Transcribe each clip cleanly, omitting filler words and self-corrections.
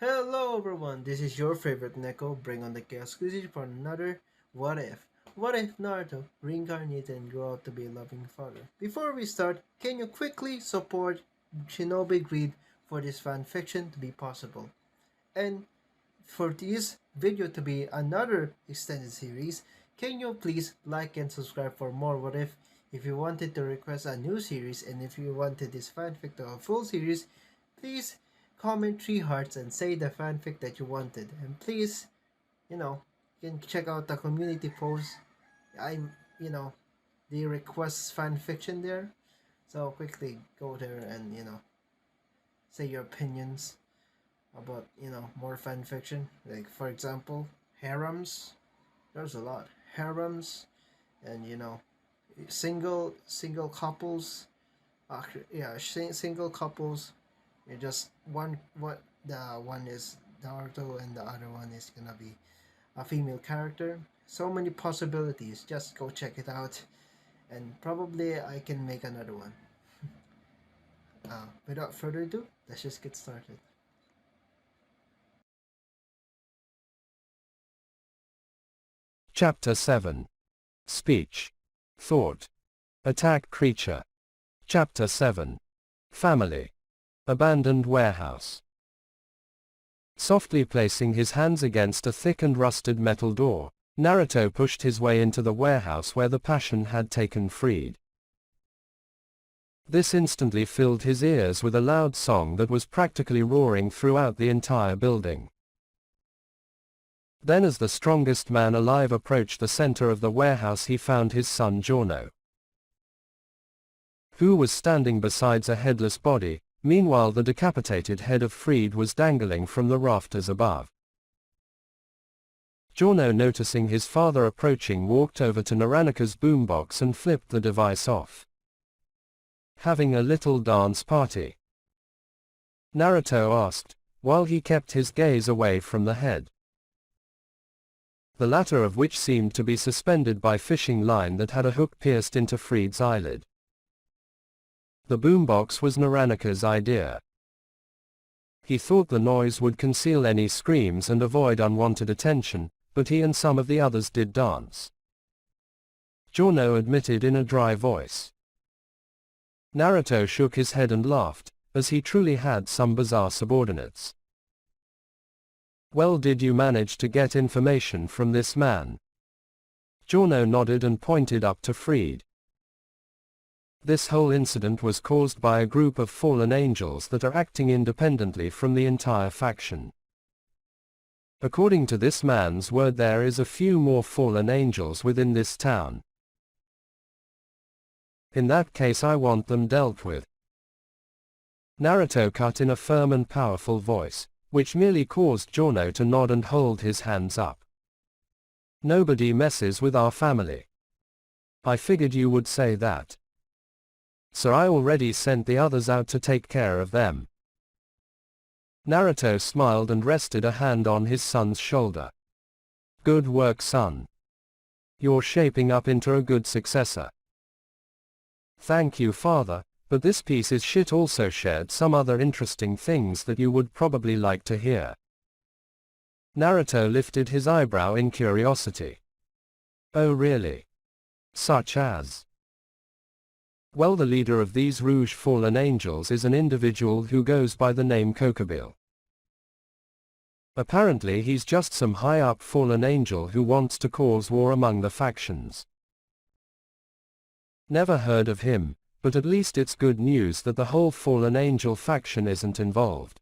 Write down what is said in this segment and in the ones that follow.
Hello everyone, this is your favorite Neko, Bringonthechaos Glizzy for another What If. What if Naruto reincarnated and grew out to be a loving father? Before we start, can you quickly support Shinobi Greed for this fanfiction to be possible? And for this video to be another extended series, can you please like and subscribe for more What If you wanted to request a new series and if you wanted this fanfic to a full series, please comment 3 hearts and say the fanfic that you wanted. And please, you can check out the community post. I'm, you know, they request fanfiction there. So quickly go there and, say your opinions about, more fanfiction. Like, for example, harems. There's a lot. Harems and, single couples. Yeah, single couples. You're just what the one is Naruto and the other one is gonna be a female character. So many possibilities. Just go check it out, and probably I can make another one. Without further ado, let's just get started. Chapter 7. Speech. Thought. Attack creature. Chapter 7. Family. Abandoned warehouse. Softly placing his hands against a thick and rusted metal door, Naruto pushed his way into the warehouse where the passion had taken Freed. This instantly filled his ears with a loud song that was practically roaring throughout the entire building. Then as the strongest man alive approached the center of the warehouse, he found his son Giorno, who was standing beside a headless body. Meanwhile, the decapitated head of Freed was dangling from the rafters above. Giorno, noticing his father approaching, walked over to Naranaka's boombox and flipped the device off. Having a little dance party? Naruto asked, while he kept his gaze away from the head, the latter of which seemed to be suspended by fishing line that had a hook pierced into Freed's eyelid. The boombox was Naranaka's idea. He thought the noise would conceal any screams and avoid unwanted attention, but he and some of the others did dance. Giorno admitted in a dry voice. Naruto shook his head and laughed, as he truly had some bizarre subordinates. Well, did you manage to get information from this man? Giorno nodded and pointed up to Freed. This whole incident was caused by a group of fallen angels that are acting independently from the entire faction. According to this man's word, there is a few more fallen angels within this town. In that case, I want them dealt with. Naruto cut in a firm and powerful voice, which merely caused Giorno to nod and hold his hands up. Nobody messes with our family. I figured you would say that. So I already sent the others out to take care of them. Naruto smiled and rested a hand on his son's shoulder. Good work, son. You're shaping up into a good successor. Thank you, father, but this piece is shit. Also shared some other interesting things that you would probably like to hear. Naruto lifted his eyebrow in curiosity. Oh really? Such as? Well, the leader of these Rouge Fallen Angels is an individual who goes by the name Kokobile. Apparently he's just some high-up fallen angel who wants to cause war among the factions. Never heard of him, but at least it's good news that the whole fallen angel faction isn't involved.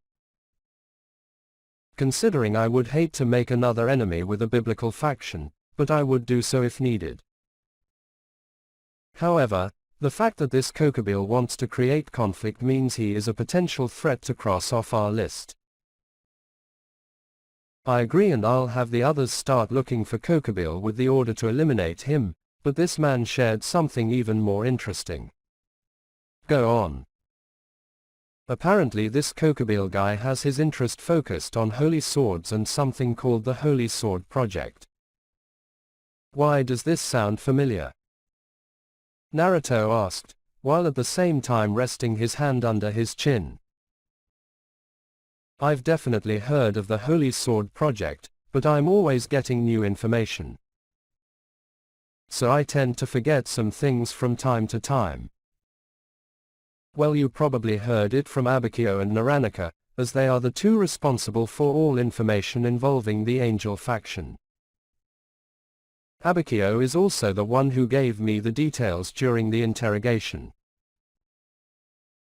Considering I would hate to make another enemy with a biblical faction, but I would do so if needed. However, the fact that this Kokobile wants to create conflict means he is a potential threat to cross off our list. I agree, and I'll have the others start looking for Kokobile with the order to eliminate him, but this man shared something even more interesting. Go on. Apparently this Kokobile guy has his interest focused on holy swords and something called the Holy Sword Project. Why does this sound familiar? Naruto asked, while at the same time resting his hand under his chin. I've definitely heard of the Holy Sword Project, but I'm always getting new information. So I tend to forget some things from time to time. Well, you probably heard it from Abakio and Naranika, as they are the two responsible for all information involving the Angel faction. Abakio is also the one who gave me the details during the interrogation.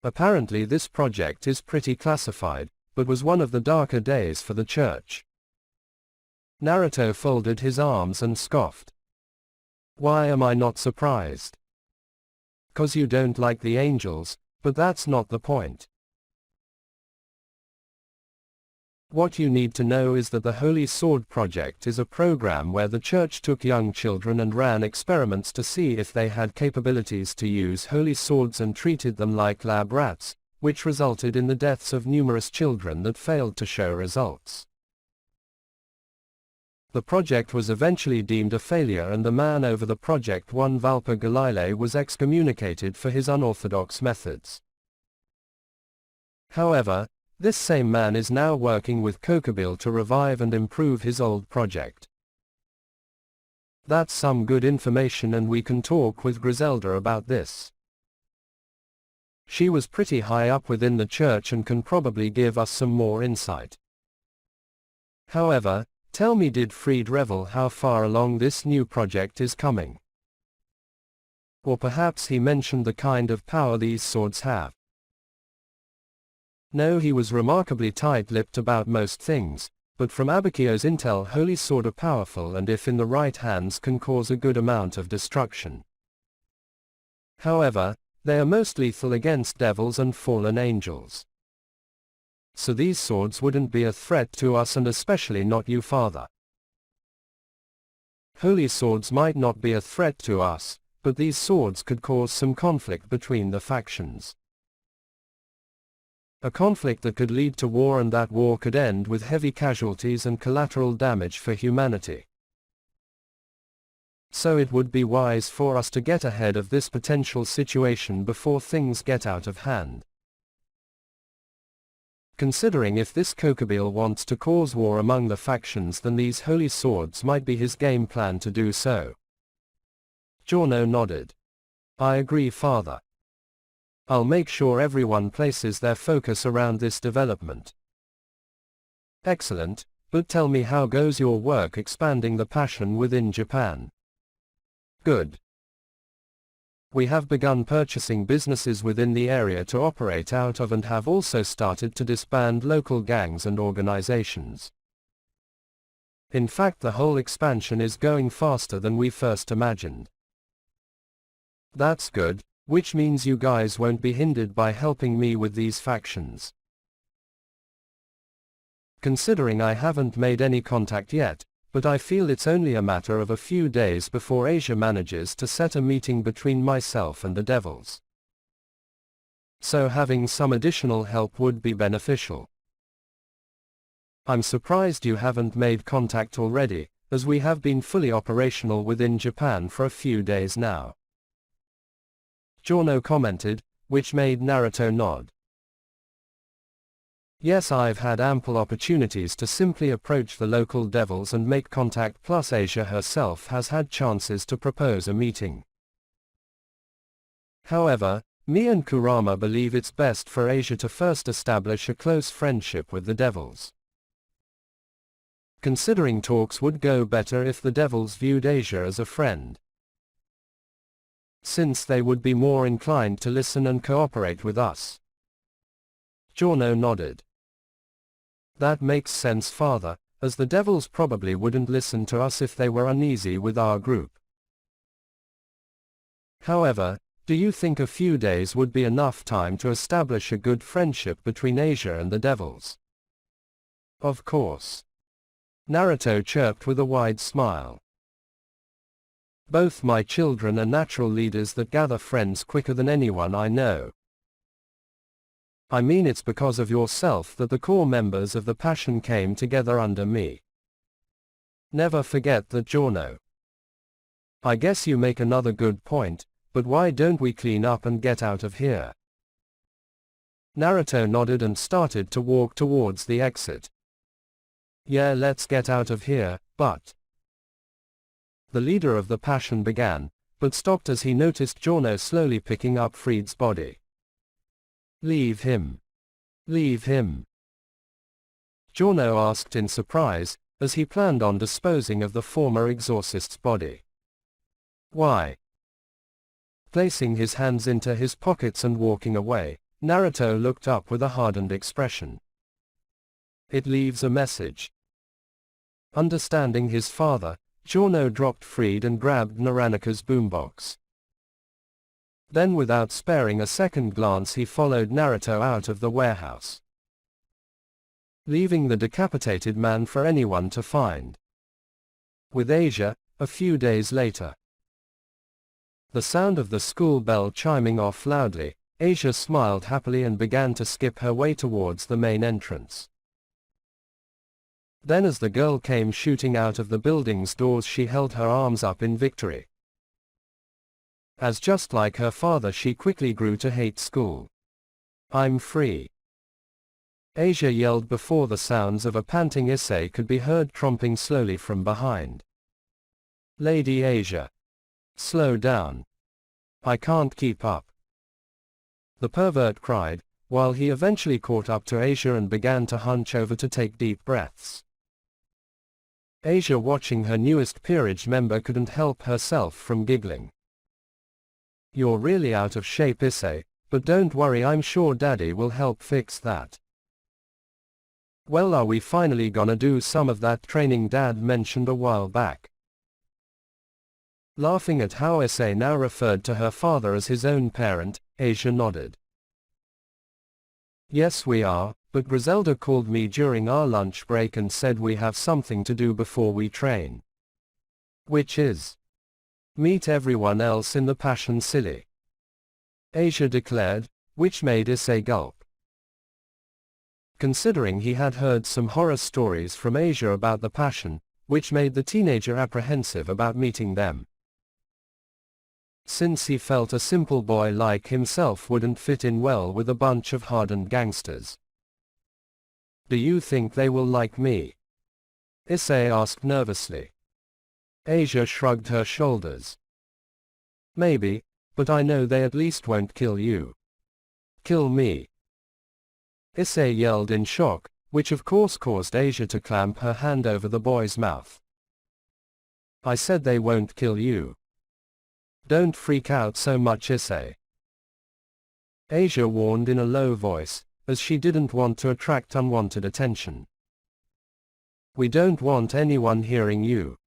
Apparently this project is pretty classified, but was one of the darker days for the church. Naruto folded his arms and scoffed. Why am I not surprised? 'Cause you don't like the angels, but that's not the point. What you need to know is that the Holy Sword Project is a program where the church took young children and ran experiments to see if they had capabilities to use holy swords and treated them like lab rats, which resulted in the deaths of numerous children that failed to show results. The project was eventually deemed a failure and the man over the project, one Valpa Galile, was excommunicated for his unorthodox methods. However, this same man is now working with Kokobile to revive and improve his old project. That's some good information and we can talk with Griselda about this. She was pretty high up within the church and can probably give us some more insight. However, tell me, did Fried reveal how far along this new project is coming? Or perhaps he mentioned the kind of power these swords have. No, he was remarkably tight-lipped about most things, but from Abakio's intel, holy sword are powerful and if in the right hands can cause a good amount of destruction. However, they are most lethal against devils and fallen angels. So these swords wouldn't be a threat to us and especially not you, Father. Holy swords might not be a threat to us, but these swords could cause some conflict between the factions. A conflict that could lead to war, and that war could end with heavy casualties and collateral damage for humanity. So it would be wise for us to get ahead of this potential situation before things get out of hand. Considering if this Kokobile wants to cause war among the factions, then these holy swords might be his game plan to do so. Giorno nodded. I agree, Father. I'll make sure everyone places their focus around this development. Excellent, but tell me, how goes your work expanding the passion within Japan? Good. We have begun purchasing businesses within the area to operate out of and have also started to disband local gangs and organizations. In fact, the whole expansion is going faster than we first imagined. That's good, which means you guys won't be hindered by helping me with these factions. Considering I haven't made any contact yet, but I feel it's only a matter of a few days before Asia manages to set a meeting between myself and the devils. So having some additional help would be beneficial. I'm surprised you haven't made contact already, as we have been fully operational within Japan for a few days now. Giorno commented, which made Naruto nod. Yes, I've had ample opportunities to simply approach the local devils and make contact, plus Asia herself has had chances to propose a meeting. However, me and Kurama believe it's best for Asia to first establish a close friendship with the devils. Considering talks would go better if the devils viewed Asia as a friend, since they would be more inclined to listen and cooperate with us. Giorno nodded. That makes sense, Father, as the devils probably wouldn't listen to us if they were uneasy with our group. However, do you think a few days would be enough time to establish a good friendship between Asia and the devils? Of course. Naruto chirped with a wide smile. Both my children are natural leaders that gather friends quicker than anyone I know. I mean, it's because of yourself that the core members of the Passion came together under me. Never forget that, Giorno. I guess you make another good point, but why don't we clean up and get out of here? Naruto nodded and started to walk towards the exit. Yeah, let's get out of here, but... The leader of the Passion began, but stopped as he noticed Giorno slowly picking up Fried's body. Leave him. Leave him. Giorno asked in surprise, as he planned on disposing of the former exorcist's body. Why? Placing his hands into his pockets and walking away, Naruto looked up with a hardened expression. It leaves a message. Understanding his father, Giorno dropped Fried and grabbed Naranaka's boombox. Then without sparing a second glance he followed Naruto out of the warehouse, leaving the decapitated man for anyone to find. With Asia, a few days later. The sound of the school bell chiming off loudly, Asia smiled happily and began to skip her way towards the main entrance. Then as the girl came shooting out of the building's doors she held her arms up in victory. As just like her father she quickly grew to hate school. I'm free. Asia yelled before the sounds of a panting Issei could be heard tromping slowly from behind. Lady Asia. Slow down. I can't keep up. The pervert cried, while he eventually caught up to Asia and began to hunch over to take deep breaths. Asia, watching her newest peerage member, couldn't help herself from giggling. You're really out of shape, Issei, but don't worry, I'm sure Daddy will help fix that. Well, are we finally gonna do some of that training Dad mentioned a while back? Laughing at how Issei now referred to her father as his own parent, Asia nodded. Yes we are, but Griselda called me during our lunch break and said we have something to do before we train. Which is meet everyone else in the Passion Silly. Asia declared, which made Issei gulp. Considering he had heard some horror stories from Asia about the Passion, which made the teenager apprehensive about meeting them. Since he felt a simple boy like himself wouldn't fit in well with a bunch of hardened gangsters. Do you think they will like me? Issei asked nervously. Asia shrugged her shoulders. Maybe, but I know they at least won't kill you. Kill me. Issei yelled in shock, which of course caused Asia to clamp her hand over the boy's mouth. I said they won't kill you. Don't freak out so much, Issei. Asia warned in a low voice, as she didn't want to attract unwanted attention. We don't want anyone hearing you.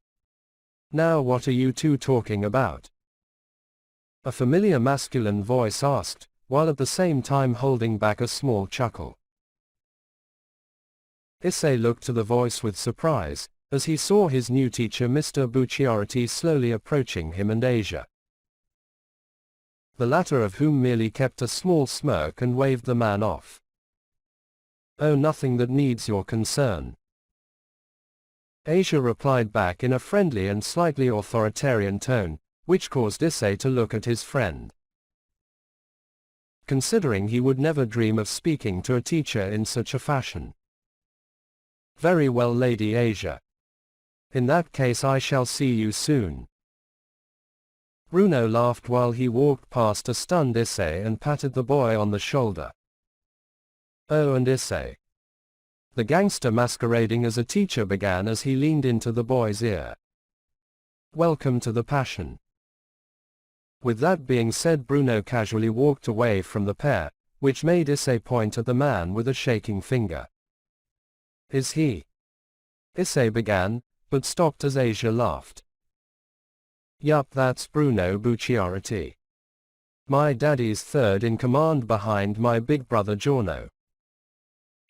Now what are you two talking about? A familiar masculine voice asked, while at the same time holding back a small chuckle. Issei looked to the voice with surprise, as he saw his new teacher Mr. Bucciarati slowly approaching him and Asia. The latter of whom merely kept a small smirk and waved the man off. Oh, nothing that needs your concern. Asia replied back in a friendly and slightly authoritarian tone, which caused Issei to look at his friend. Considering he would never dream of speaking to a teacher in such a fashion. Very well, Lady Asia. In that case I shall see you soon. Bruno laughed while he walked past a stunned Issei and patted the boy on the shoulder. Oh, and Issei. The gangster masquerading as a teacher began as he leaned into the boy's ear. Welcome to the Passion. With that being said, Bruno casually walked away from the pair, which made Issei point at the man with a shaking finger. Is he? Issei began, but stopped as Asia laughed. Yup, that's Bruno Bucciarati. My daddy's third in command behind my big brother Giorno.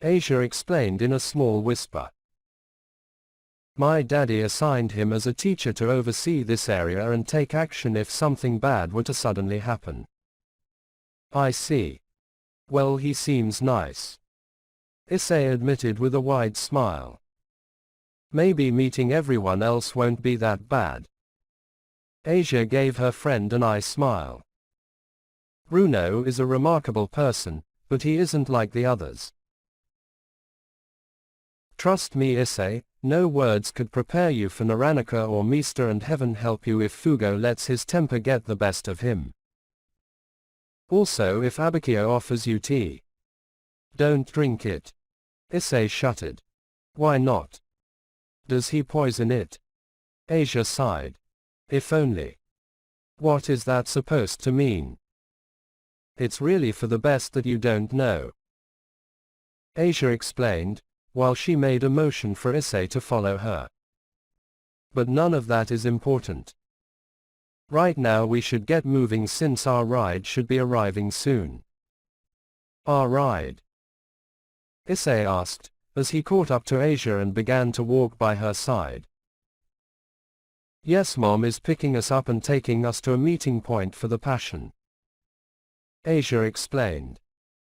Asia explained in a small whisper. My daddy assigned him as a teacher to oversee this area and take action if something bad were to suddenly happen. I see. Well, he seems nice. Issei admitted with a wide smile. Maybe meeting everyone else won't be that bad. Asia gave her friend an eye smile. Bruno is a remarkable person, but he isn't like the others. Trust me, Issei, no words could prepare you for Naranika or Meester, and heaven help you if Fugo lets his temper get the best of him. Also, if Abakio offers you tea, don't drink it. Issei shuddered. Why not? Does he poison it? Asia sighed. If only. What is that supposed to mean? It's really for the best that you don't know. Asia explained, while she made a motion for Issei to follow her. But none of that is important. Right now we should get moving since our ride should be arriving soon. Our ride? Issei asked, as he caught up to Asia and began to walk by her side. Yes, Mom is picking us up and taking us to a meeting point for the passion. Asia explained.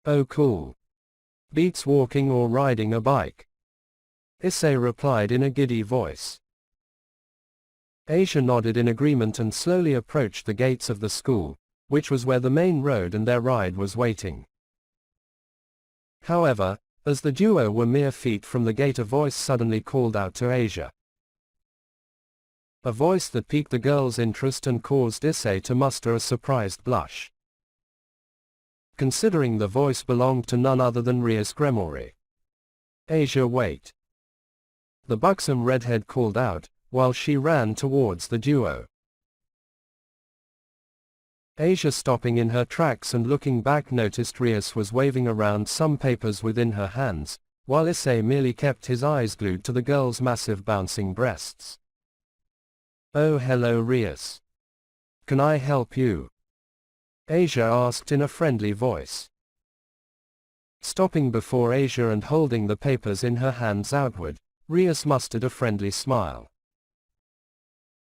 Oh cool. Beats walking or riding a bike. Issei replied in a giddy voice. Asia nodded in agreement and slowly approached the gates of the school, which was where the main road and their ride was waiting. However, as the duo were mere feet from the gate, a voice suddenly called out to Asia. A voice that piqued the girl's interest and caused Issei to muster a surprised blush. Considering the voice belonged to none other than Rias Gremory. Asia, wait. The buxom redhead called out, while she ran towards the duo. Asia, stopping in her tracks and looking back, noticed Rias was waving around some papers within her hands, while Issei merely kept his eyes glued to the girl's massive bouncing breasts. Oh hello Rias. Can I help you? Asia asked in a friendly voice. Stopping before Asia and holding the papers in her hands outward, Rias mustered a friendly smile.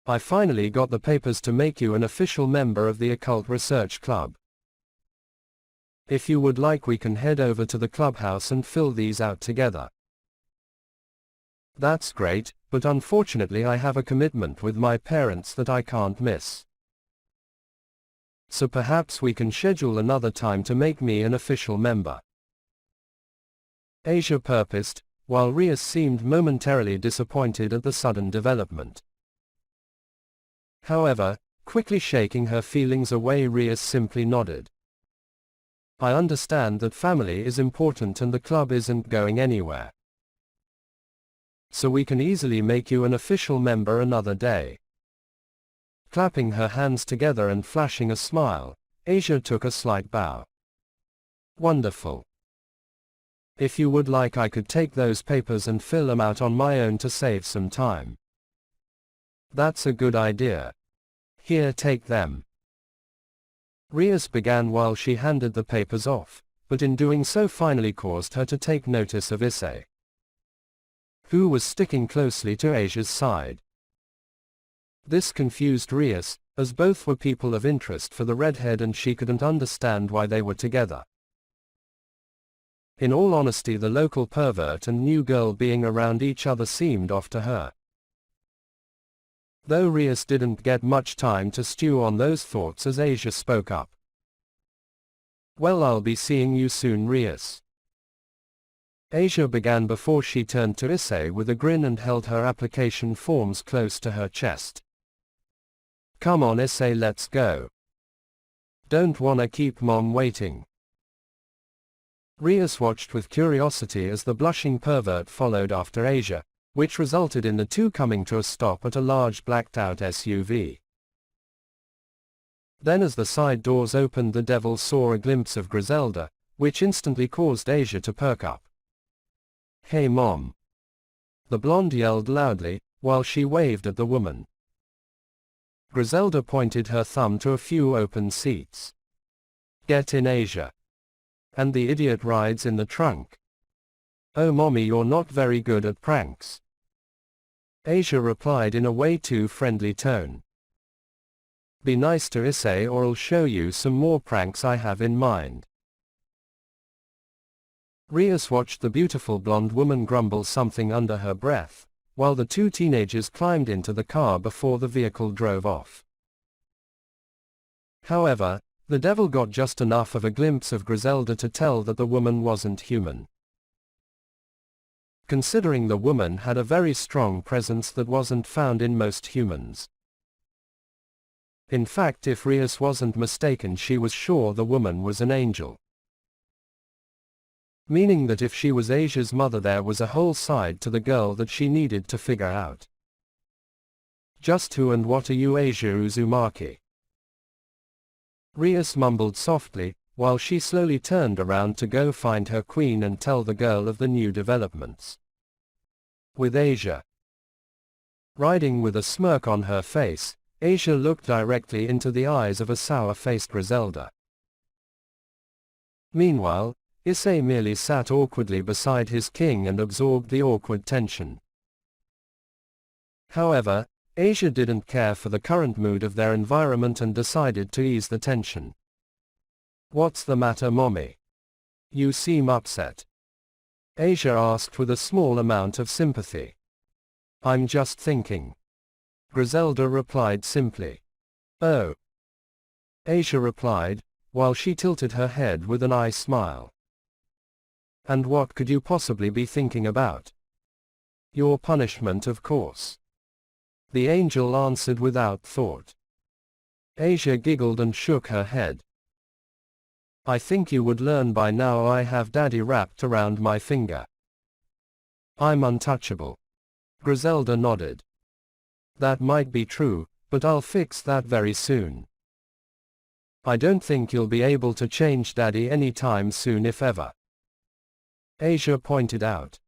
I finally got the papers to make you an official member of the Occult Research Club. If you would like, we can head over to the clubhouse and fill these out together. That's great, but unfortunately I have a commitment with my parents that I can't miss. So perhaps we can schedule another time to make me an official member. Asia purposed, while Rias seemed momentarily disappointed at the sudden development. However, quickly shaking her feelings away, Rias simply nodded. I understand that family is important and the club isn't going anywhere. So we can easily make you an official member another day. Clapping her hands together and flashing a smile, Asia took a slight bow. Wonderful. If you would like, I could take those papers and fill them out on my own to save some time. That's a good idea. Here, take them. Rias began while she handed the papers off, but in doing so finally caused her to take notice of Issei, who was sticking closely to Asia's side. This confused Rias, as both were people of interest for the redhead and she couldn't understand why they were together. In all honesty, the local pervert and new girl being around each other seemed off to her. Though Rias didn't get much time to stew on those thoughts as Asia spoke up. Well, I'll be seeing you soon, Rias. Asia began before she turned to Issei with a grin and held her application forms close to her chest. Come on Issei, let's go. Don't wanna keep Mom waiting. Rias watched with curiosity as the blushing pervert followed after Asia, which resulted in the two coming to a stop at a large blacked-out SUV. Then as the side doors opened, the devil saw a glimpse of Griselda, which instantly caused Asia to perk up. Hey Mom! The blonde yelled loudly, while she waved at the woman. Griselda pointed her thumb to a few open seats. Get in, Asia. And the idiot rides in the trunk. Oh mommy, you're not very good at pranks. Asia replied in a way too friendly tone. Be nice to Issei or I'll show you some more pranks I have in mind. Rias watched the beautiful blonde woman grumble something under her breath, while the two teenagers climbed into the car before the vehicle drove off. However, The devil got just enough of a glimpse of Griselda to tell that the woman wasn't human. Considering the woman had a very strong presence that wasn't found in most humans. In fact, if Rias wasn't mistaken, she was sure the woman was an angel. Meaning that if she was Asia's mother, there was a whole side to the girl that she needed to figure out. Just who and what are you, Asia Uzumaki? Rias mumbled softly, while she slowly turned around to go find her queen and tell the girl of the new developments. With Asia riding with a smirk on her face, Asia looked directly into the eyes of a sour-faced Griselda. Meanwhile, Issei merely sat awkwardly beside his king and absorbed the awkward tension. However, Asia didn't care for the current mood of their environment and decided to ease the tension. "What's the matter, mommy? You seem upset," Asia asked with a small amount of sympathy. "I'm just thinking," Griselda replied simply. "Oh," Asia replied, while she tilted her head with an eye smile. "And what could you possibly be thinking about?" "Your punishment, of course," the angel answered without thought. Asia giggled and shook her head. "I think you would learn by now I have daddy wrapped around my finger. I'm untouchable." Griselda nodded. "That might be true, but I'll fix that very soon. I don't think you'll be able to change daddy anytime soon, if ever," Asia pointed out.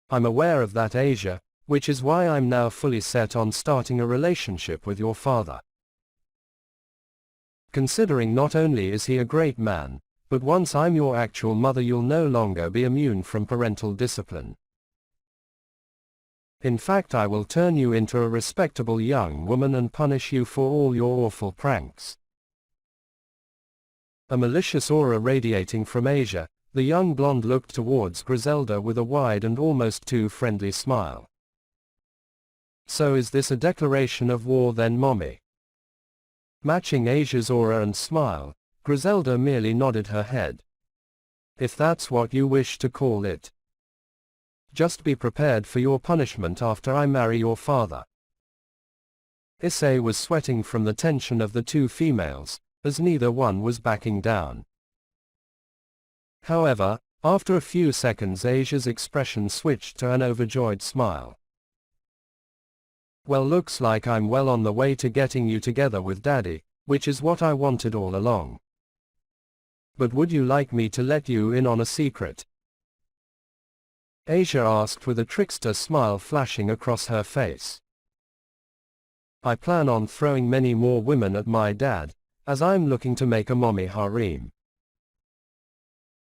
"I'm aware of that, Asia, which is why I'm now fully set on starting a relationship with your father. Considering not only is he a great man, but once I'm your actual mother, you'll no longer be immune from parental discipline. In fact, I will turn you into a respectable young woman and punish you for all your awful pranks." A malicious aura radiating from Asia, the young blonde looked towards Griselda with a wide and almost too friendly smile. "So is this a declaration of war then, mommy?" Matching Asia's aura and smile, Griselda merely nodded her head. "If that's what you wish to call it. Just be prepared for your punishment after I marry your father." Issei was sweating from the tension of the two females, as neither one was backing down. However, after a few seconds, Asia's expression switched to an overjoyed smile. "Well, looks like I'm well on the way to getting you together with daddy, which is what I wanted all along. But would you like me to let you in on a secret?" Asia asked with a trickster smile flashing across her face. "I plan on throwing many more women at my dad, as I'm looking to make a mommy harem.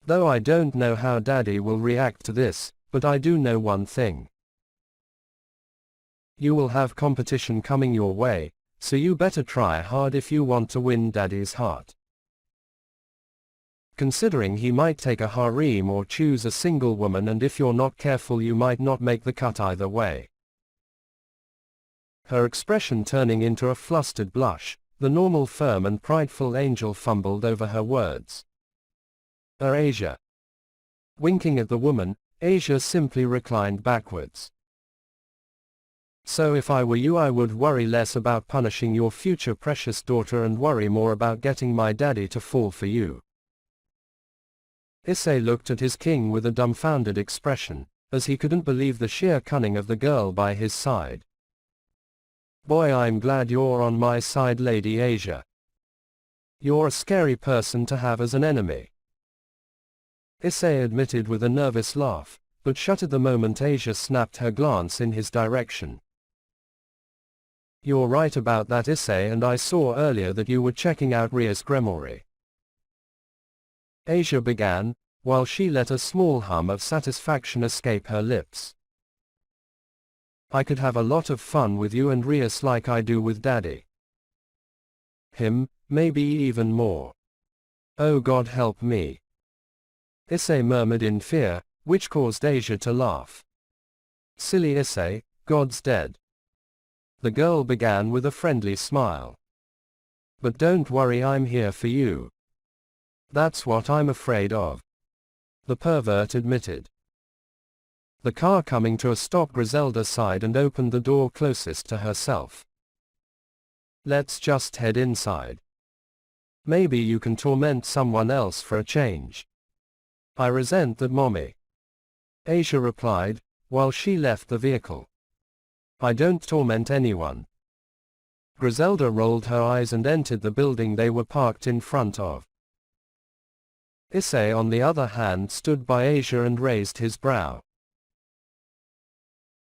Though I don't know how daddy will react to this, but I do know one thing. You will have competition coming your way, so you better try hard if you want to win daddy's heart. Considering he might take a harem or choose a single woman, and if you're not careful you might not make the cut either way." Her expression turning into a flustered blush, the normal firm and prideful angel fumbled over her words. Asia." Winking at the woman, Asia simply reclined backwards. "So if I were you, I would worry less about punishing your future precious daughter and worry more about getting my daddy to fall for you." Issei looked at his king with a dumbfounded expression, as he couldn't believe the sheer cunning of the girl by his side. "Boy, I'm glad you're on my side, Lady Asia. You're a scary person to have as an enemy," Issei admitted with a nervous laugh, but shuddered the moment Asia snapped her glance in his direction. "You're right about that, Issei, and I saw earlier that you were checking out Ria's grimoire," Asia began, while she let a small hum of satisfaction escape her lips. "I could have a lot of fun with you and Rias like I do with daddy. Him, maybe even more. Oh God help me," Issei murmured in fear, which caused Asia to laugh. "Silly Issei, God's dead." The girl began with a friendly smile. But don't worry, I'm here for you. That's what I'm afraid of, the pervert admitted. The car coming to a stop, Griselda sighed and opened the door closest to herself. Let's just head inside. Maybe you can torment someone else for a change. I resent that, Mommy, Asia replied, while she left the vehicle. I don't torment anyone. Griselda rolled her eyes and entered the building they were parked in front of. Issei, on the other hand, stood by Asia and raised his brow.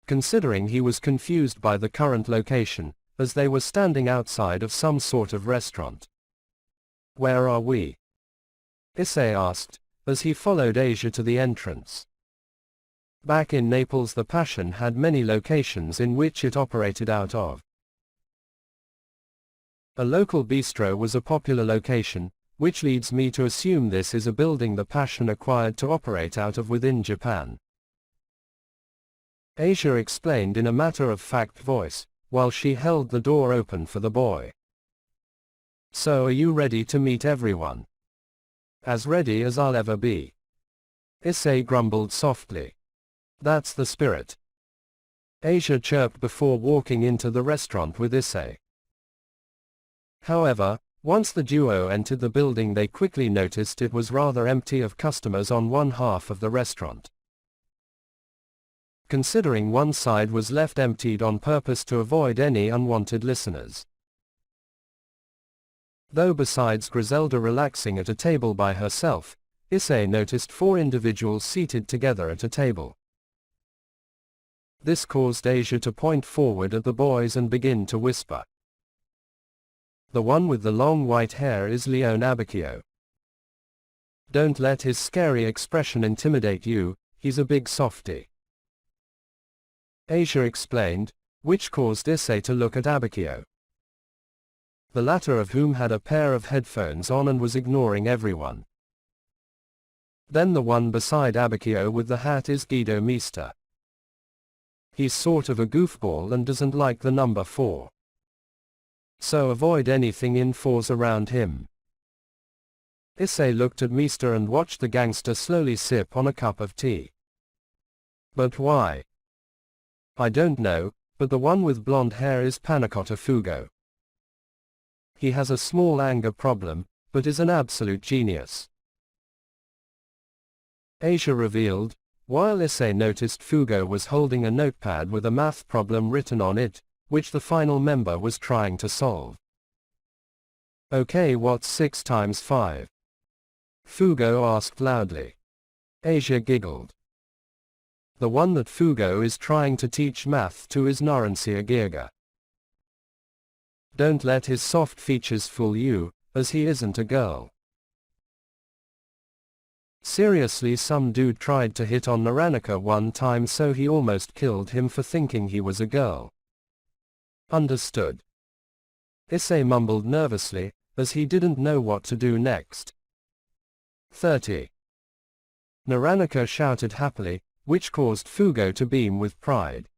Considering he was confused by the current location, as they were standing outside of some sort of restaurant. Where are we? Issei asked, as he followed Asia to the entrance. Back in Naples, the Passion had many locations in which it operated out of. A local bistro was a popular location, which leads me to assume this is a building the Passion acquired to operate out of within Japan. Asia explained in a matter-of-fact voice, while she held the door open for the boy. So are you ready to meet everyone? As ready as I'll ever be. Issei grumbled softly. That's the spirit. Asia chirped before walking into the restaurant with Issei. However, once the duo entered the building, they quickly noticed it was rather empty of customers on one half of the restaurant. Considering one side was left emptied on purpose to avoid any unwanted listeners. Though besides Griselda relaxing at a table by herself, Issei noticed 4 individuals seated together at a table. This caused Asia to point forward at the boys and begin to whisper. The one with the long white hair is Leon Abacchio. Don't let his scary expression intimidate you, he's a big softy. Asia explained, which caused Issei to look at Abacchio. The latter of whom had a pair of headphones on and was ignoring everyone. Then the one beside Abacchio with the hat is Guido Meester. He's sort of a goofball and doesn't like the number 4. So avoid anything in 4s around him. Issei looked at Meester and watched the gangster slowly sip on a cup of tea. But why? I don't know, but the one with blonde hair is Panacotta Fugo. He has a small anger problem, but is an absolute genius. Asia revealed, while Issei noticed Fugo was holding a notepad with a math problem written on it, which the final member was trying to solve. Okay, what's 6 times 5? Fugo asked loudly. Asia giggled. The one that Fugo is trying to teach math to is Narancia Girga. Don't let his soft features fool you, as he isn't a girl. Seriously, some dude tried to hit on Naranika one time, so he almost killed him for thinking he was a girl. Understood. Issei mumbled nervously, as he didn't know what to do next. 30. Naranika shouted happily, which caused Fugo to beam with pride.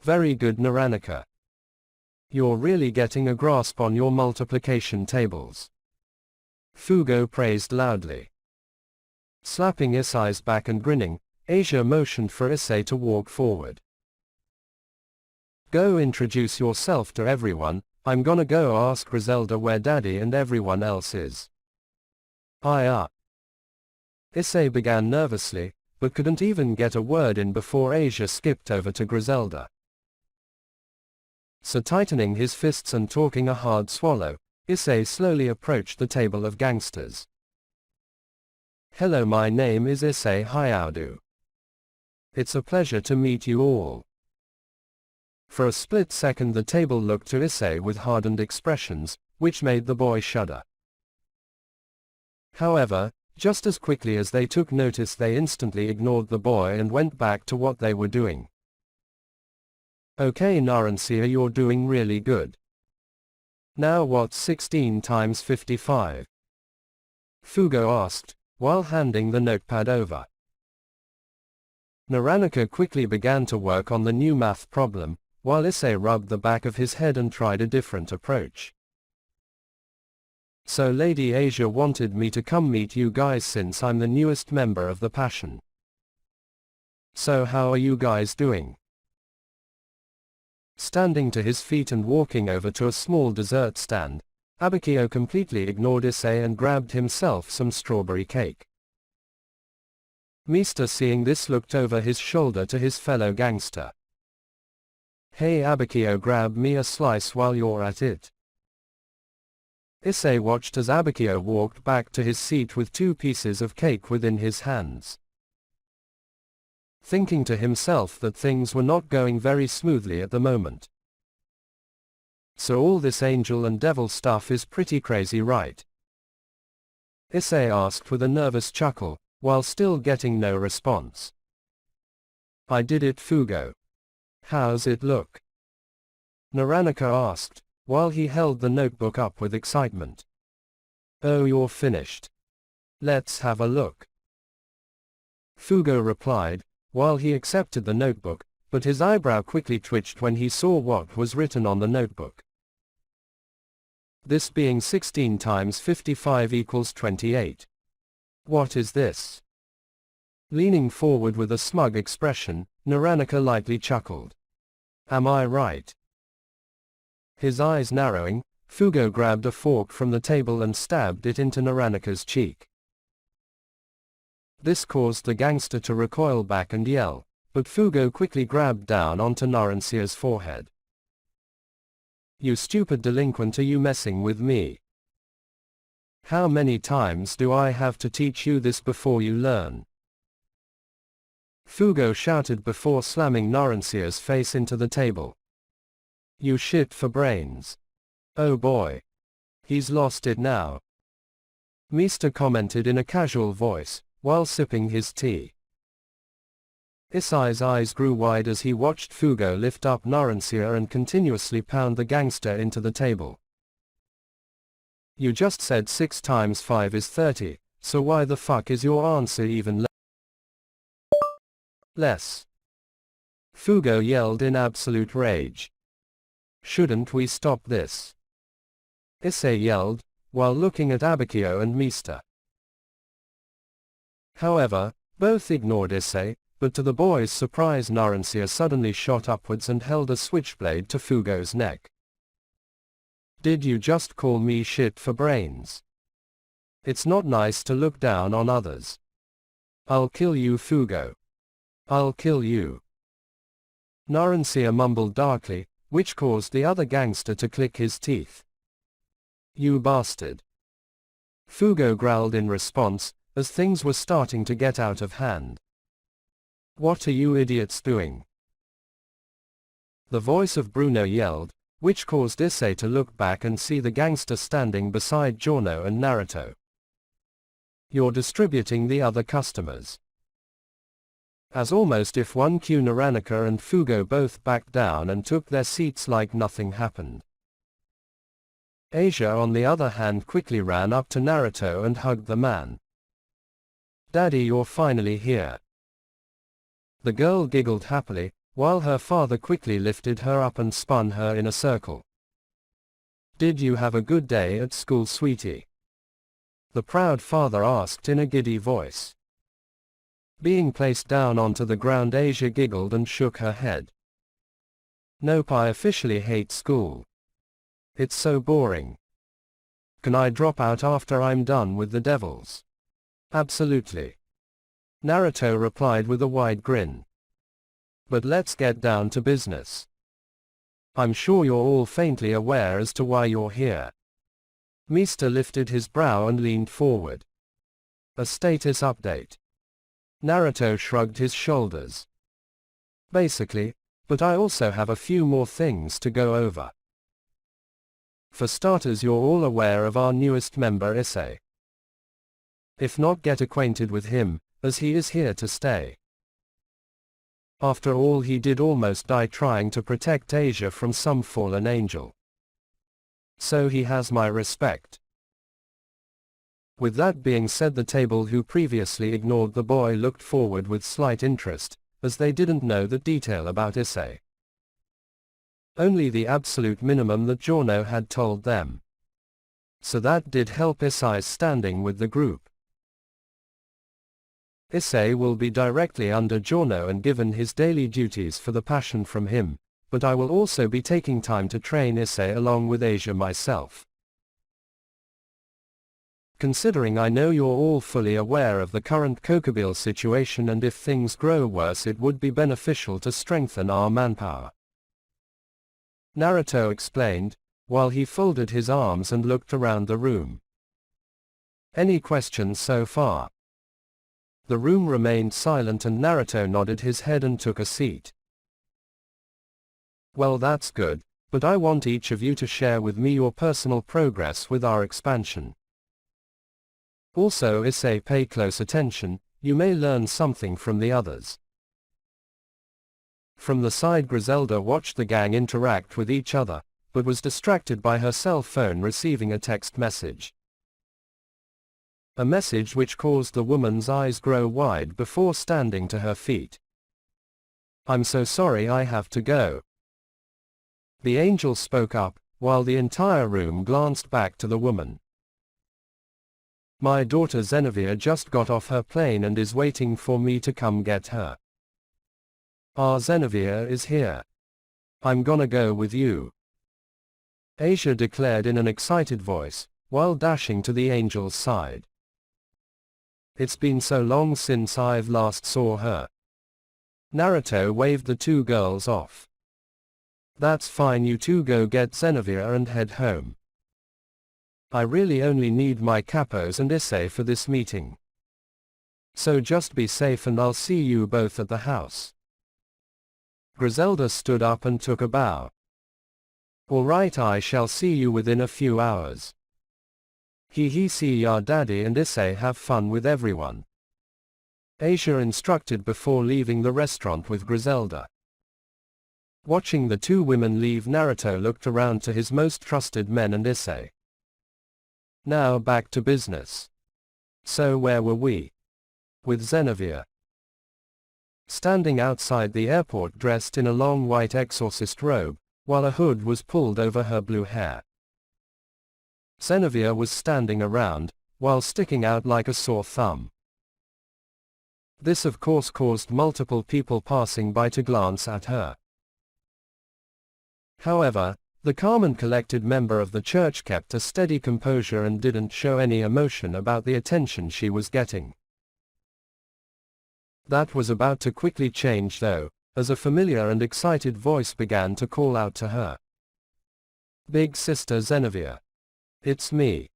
Very good, Naranika. You're really getting a grasp on your multiplication tables. Fugo praised loudly. Slapping Issei's back and grinning, Asia motioned for Issei to walk forward. Go introduce yourself to everyone, I'm gonna go ask Griselda where Daddy and everyone else is. Issei began nervously, but couldn't even get a word in before Asia skipped over to Griselda. So tightening his fists and talking a hard swallow, Issei slowly approached the table of gangsters. Hello, my name is Issei Hayaudu. It's a pleasure to meet you all. For a split second the table looked to Issei with hardened expressions, which made the boy shudder. However, just as quickly as they took notice they instantly ignored the boy and went back to what they were doing. Okay, Narancia, you're doing really good. Now what's 16 times 55? Fugo asked, while handing the notepad over. Naranika quickly began to work on the new math problem, while Issei rubbed the back of his head and tried a different approach. So Lady Asia wanted me to come meet you guys since I'm the newest member of the Passion. So how are you guys doing? Standing to his feet and walking over to a small dessert stand, Abakio completely ignored Issei and grabbed himself some strawberry cake. Mista, seeing this, looked over his shoulder to his fellow gangster. Hey Abakio, grab me a slice while you're at it. Issei watched as Abakio walked back to his seat with 2 pieces of cake within his hands. Thinking to himself that things were not going very smoothly at the moment. So all this angel and devil stuff is pretty crazy, right? Issei asked with a nervous chuckle, while still getting no response. I did it, Fugo. How's it look? Naranaka asked, while he held the notebook up with excitement. Oh, you're finished. Let's have a look. Fugo replied, while he accepted the notebook, but his eyebrow quickly twitched when he saw what was written on the notebook. This being 16 times 55 equals 28. What is this? Leaning forward with a smug expression, Naranaka lightly chuckled. Am I right? His eyes narrowing, Fugo grabbed a fork from the table and stabbed it into Naranaka's cheek. This caused the gangster to recoil back and yell, but Fugo quickly grabbed down onto Narancia's forehead. You stupid delinquent, are you messing with me? How many times do I have to teach you this before you learn? Fugo shouted before slamming Narancia's face into the table. You shit for brains. Oh boy. He's lost it now. Mista commented in a casual voice, while sipping his tea. Issei's eyes grew wide as he watched Fugo lift up Narancia and continuously pound the gangster into the table. You just said 6 times 5 is 30, so why the fuck is your answer even less? Fugo yelled in absolute rage. Shouldn't we stop this? Issei yelled, while looking at Abakio and Mista. However, both ignored Issei, but to the boys' surprise Narancia suddenly shot upwards and held a switchblade to Fugo's neck. Did you just call me shit for brains? It's not nice to look down on others. I'll kill you, Fugo. I'll kill you. Narancia mumbled darkly, which caused the other gangster to click his teeth. You bastard. Fugo growled in response, as things were starting to get out of hand. What are you idiots doing? The voice of Bruno yelled, which caused Issei to look back and see the gangster standing beside Giorno and Naruto. You're distributing the other customers. As almost if 1Q Naranaka and Fugo both backed down and took their seats like nothing happened. Asia on the other hand quickly ran up to Naruto and hugged the man. Daddy, you're finally here. The girl giggled happily, while her father quickly lifted her up and spun her in a circle. Did you have a good day at school, sweetie? The proud father asked in a giddy voice. Being placed down onto the ground, Asia giggled and shook her head. Nope, I officially hate school. It's so boring. Can I drop out after I'm done with the devils? Absolutely. Naruto replied with a wide grin. But let's get down to business. I'm sure you're all faintly aware as to why you're here. Mista lifted his brow and leaned forward. A status update. Naruto shrugged his shoulders. Basically, but I also have a few more things to go over. For starters, you're all aware of our newest member Issei. If not, get acquainted with him, as he is here to stay. After all, he did almost die trying to protect Asia from some fallen angel. So he has my respect. With that being said, the table who previously ignored the boy looked forward with slight interest, as they didn't know the detail about Issei. Only the absolute minimum that Giorno had told them. so that did help Issei's standing with the group. Issei will be directly under Giorno and given his daily duties for the passion from him, but I will also be taking time to train Issei along with Asia myself. Considering I know you're all fully aware of the current Kokubile situation, and if things grow worse it would be beneficial to strengthen our manpower, Naruto explained, while he folded his arms and looked around the room. Any questions so far? The room remained silent and Naruto nodded his head and took a seat. Well, that's good, but I want each of you to share with me your personal progress with our expansion. Also, Issei, pay close attention, you may learn something from the others. From the side, Griselda watched the gang interact with each other, but was distracted by her cell phone receiving a text message. A message which caused the woman's eyes grow wide before standing to her feet. I'm so sorry, I have to go. The angel spoke up, while the entire room glanced back to the woman. My daughter Zenevia just got off her plane and is waiting for me to come get her. Our Zenevia is here. I'm gonna go with you, Asia declared in an excited voice, while dashing to the angel's side. It's been so long since I've last saw her. Naruto waved the two girls off. That's fine, you two go get Zenevia and head home. I really only need my capos and Issei for this meeting. So just be safe and I'll see you both at the house. Griselda stood up and took a bow. All right, I shall see you within a few hours. See ya daddy, and Issei, have fun with everyone, Asia instructed before leaving the restaurant with Griselda. Watching the two women leave, Naruto looked around to his most trusted men and Issei. Now back to business. So where were we? With Zenevia standing outside the airport dressed in a long white exorcist robe, while a hood was pulled over her blue hair. Zenevia was standing around, while sticking out like a sore thumb. This of course caused multiple people passing by to glance at her. However, the calm and collected member of the church kept a steady composure and didn't show any emotion about the attention she was getting. That was about to quickly change though, as a familiar and excited voice began to call out to her. Big sister Zenevia. It's me.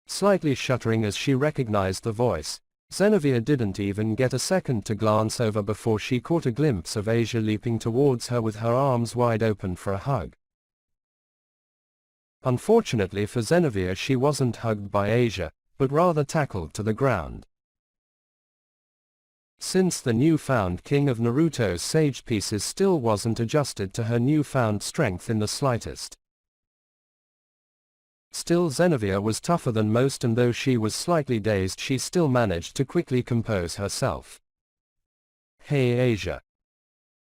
Slightly shuddering as she recognized the voice, Zenevia didn't even get a second to glance over before she caught a glimpse of Asia leaping towards her with her arms wide open for a hug. Unfortunately for Zenevia, she wasn't hugged by Asia, but rather tackled to the ground. Since the newfound king of Naruto's sage pieces still wasn't adjusted to her newfound strength in the slightest. Still, Zenevia was tougher than most, and though she was slightly dazed, she still managed to quickly compose herself. Hey Asia.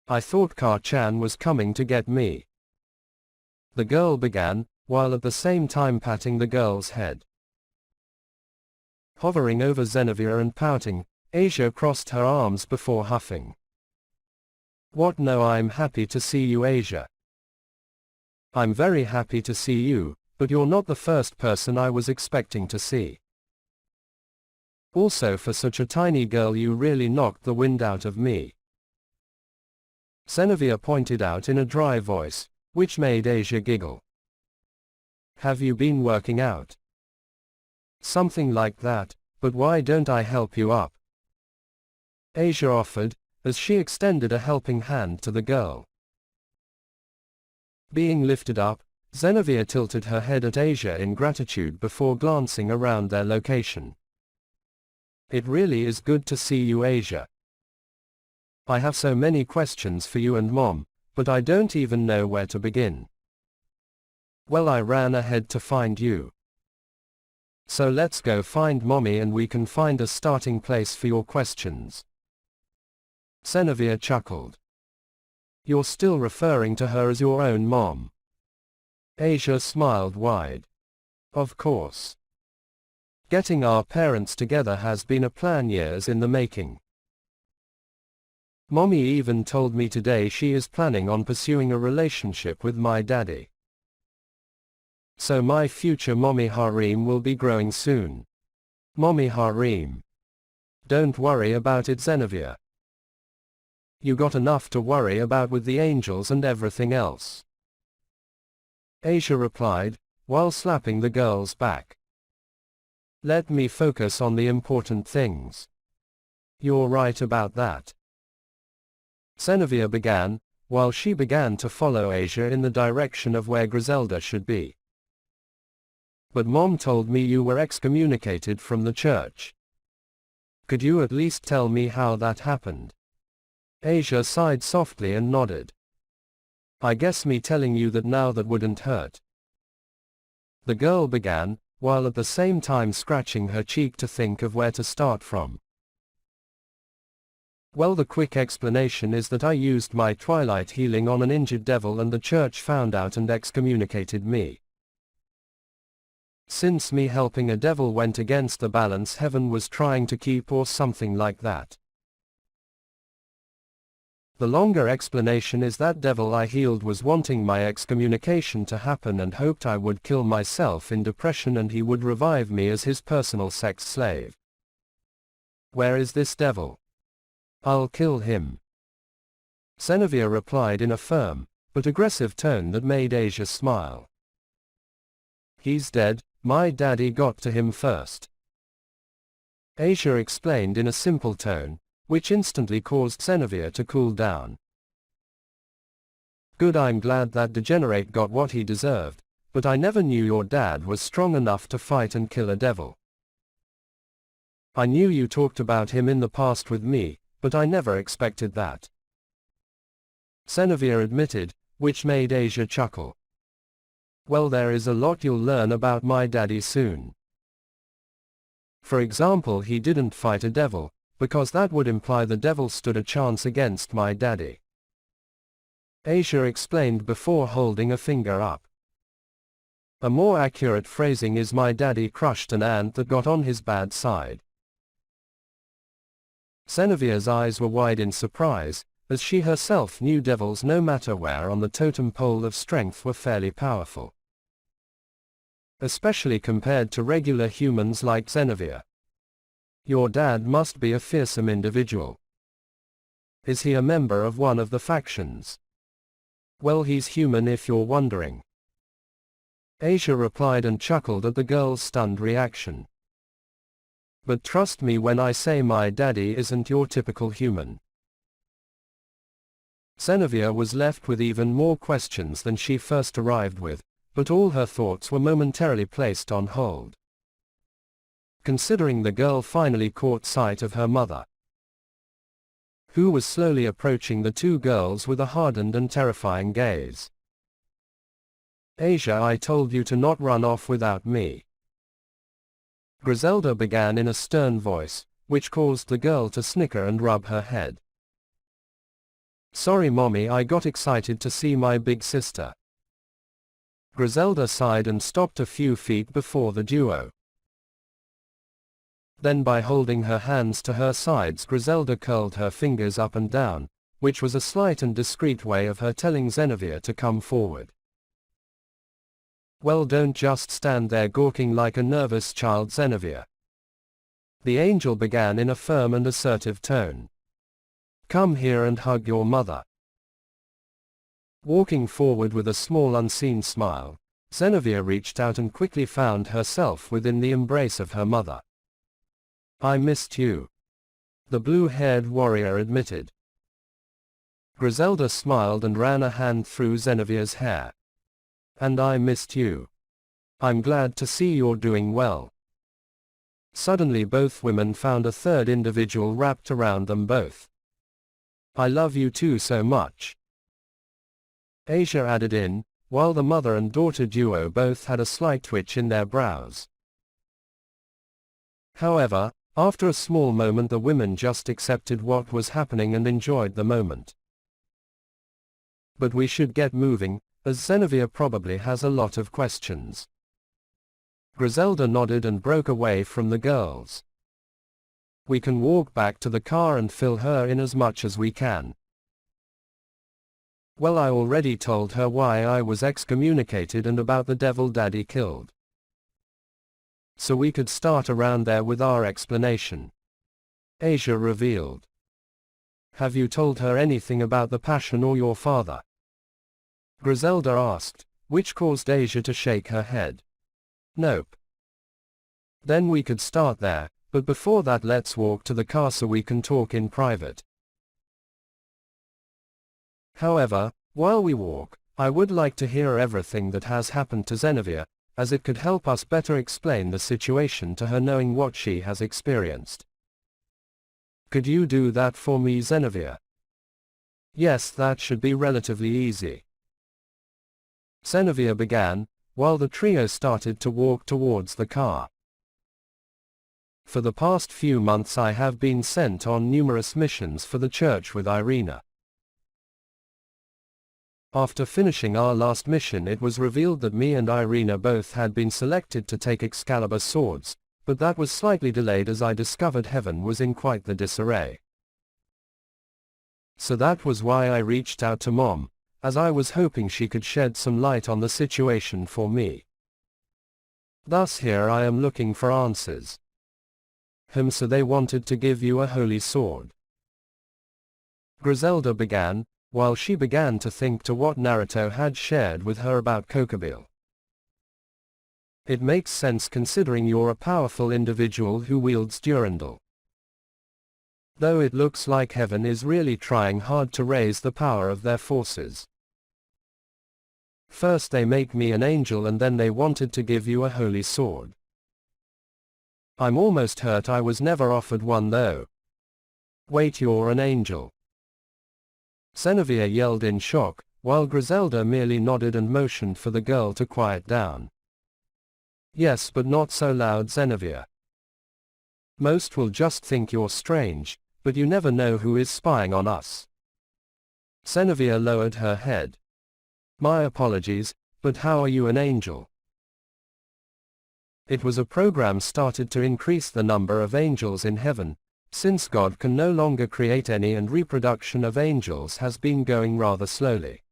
I thought Ka-chan was coming to get me, the girl began, while at the same time patting the girl's head. Hovering over Zenevia and pouting, Asia crossed her arms before huffing. What? No, I'm happy to see you, Asia. I'm very happy to see you, but you're not the first person I was expecting to see. Also, for such a tiny girl, you really knocked the wind out of me, Zenevia pointed out in a dry voice, which made Asia giggle. Have you been working out? Something like that, but why don't I help you up? Asia offered, as she extended a helping hand to the girl. Being lifted up, Zenevia tilted her head at Asia in gratitude before glancing around their location. It really is good to see you, Asia. I have so many questions for you and Mom, but I don't even know where to begin. Well, I ran ahead to find you. So let's go find Mommy and we can find a starting place for your questions. Zenevia chuckled. You're still referring to her as your own mom? Asia smiled wide. Of course. Getting our parents together has been a plan years in the making. Mommy even told me today she is planning on pursuing a relationship with my daddy. So my future mommy harem will be growing soon. Mommy harem. Don't worry about it, Xenavia. You got enough to worry about with the angels and everything else. Asia replied, while slapping the girl's back. Let me focus on the important things. You're right about that. Xenavia began, while she began to follow Asia in the direction of where Griselda should be. But Mom told me you were excommunicated from the church. Could you at least tell me how that happened? Asia sighed softly and nodded. I guess me telling you that now that wouldn't hurt. The girl began, while at the same time scratching her cheek to think of where to start from. Well, the quick explanation is that I used my twilight healing on an injured devil and the church found out and excommunicated me. Since me helping a devil went against the balance heaven was trying to keep or something like that. The longer explanation is that devil I healed was wanting my excommunication to happen and hoped I would kill myself in depression and he would revive me as his personal sex slave. Where is this devil? I'll kill him. Xenavia replied in a firm, but aggressive tone that made Asia smile. He's dead, my daddy got to him first. Asia explained in a simple tone, which instantly caused Xenavia to cool down. Good, I'm glad that degenerate got what he deserved, but I never knew your dad was strong enough to fight and kill a devil. I knew you talked about him in the past with me, but I never expected that. Xenavia admitted, which made Asia chuckle. Well, there is a lot you'll learn about my daddy soon. For example, he didn't fight a devil, because that would imply the devil stood a chance against my daddy. Asia explained before holding a finger up. A more accurate phrasing is my daddy crushed an ant that got on his bad side. Xenavia's eyes were wide in surprise, as she herself knew devils no matter where on the totem pole of strength were fairly powerful. Especially compared to regular humans like Xenavia. Your dad must be a fearsome individual. Is he a member of one of the factions? Well, he's human if you're wondering. Asia replied and chuckled at the girl's stunned reaction. But trust me when I say my daddy isn't your typical human. Xenavia was left with even more questions than she first arrived with, but all her thoughts were momentarily placed on hold. Considering the girl finally caught sight of her mother, who was slowly approaching the two girls with a hardened and terrifying gaze. Asia, I told you to not run off without me. Griselda began in a stern voice, which caused the girl to snicker and rub her head. Sorry mommy, I got excited to see my big sister. Griselda sighed and stopped a few feet before the duo. Then by holding her hands to her sides, Griselda curled her fingers up and down, which was a slight and discreet way of her telling Xenavia to come forward. Well, don't just stand there gawking like a nervous child, Xenavia. The angel began in a firm and assertive tone. Come here and hug your mother. Walking forward with a small unseen smile, Xenavia reached out and quickly found herself within the embrace of her mother. I missed you, the blue-haired warrior admitted. Griselda smiled and ran a hand through Xenavia's hair. And I missed you. I'm glad to see you're doing well. Suddenly both women found a third individual wrapped around them both. I love you too so much. Asia added in, while the mother and daughter duo both had a slight twitch in their brows. However, after a small moment the women just accepted what was happening and enjoyed the moment. But we should get moving, as Zenevia probably has a lot of questions. Griselda nodded and broke away from the girls. We can walk back to the car and fill her in as much as we can. Well, I already told her why I was excommunicated and about the devil Daddy killed. So we could start around there with our explanation. Asia revealed. Have you told her anything about the Passion or your father? Griselda asked, which caused Asia to shake her head. Nope. Then we could start there, but before that let's walk to the car so we can talk in private. However, while we walk, I would like to hear everything that has happened to Zenevia, as it could help us better explain the situation to her knowing what she has experienced. Could you do that for me, Zenevia? Yes, that should be relatively easy. Zenevia began, while the trio started to walk towards the car. For the past few months I have been sent on numerous missions for the church with Irina. After finishing our last mission, it was revealed that me and Irina both had been selected to take Excalibur swords, but that was slightly delayed as I discovered heaven was in quite the disarray. So that was why I reached out to Mom, as I was hoping she could shed some light on the situation for me. Thus here I am looking for answers. So they wanted to give you a holy sword. Griselda began, while she began to think to what Naruto had shared with her about Kokobile. It makes sense considering you're a powerful individual who wields Durandal. Though it looks like heaven is really trying hard to raise the power of their forces. First they make me an angel and then they wanted to give you a holy sword. I'm almost hurt I was never offered one though. Wait, you're an angel? Zenevia yelled in shock, while Griselda merely nodded and motioned for the girl to quiet down. Yes, but not so loud, Zenevia. Most will just think you're strange, but you never know who is spying on us. Zenevia lowered her head. My apologies, but how are you an angel? It was a program started to increase the number of angels in heaven, since God can no longer create any and reproduction of angels has been going rather slowly.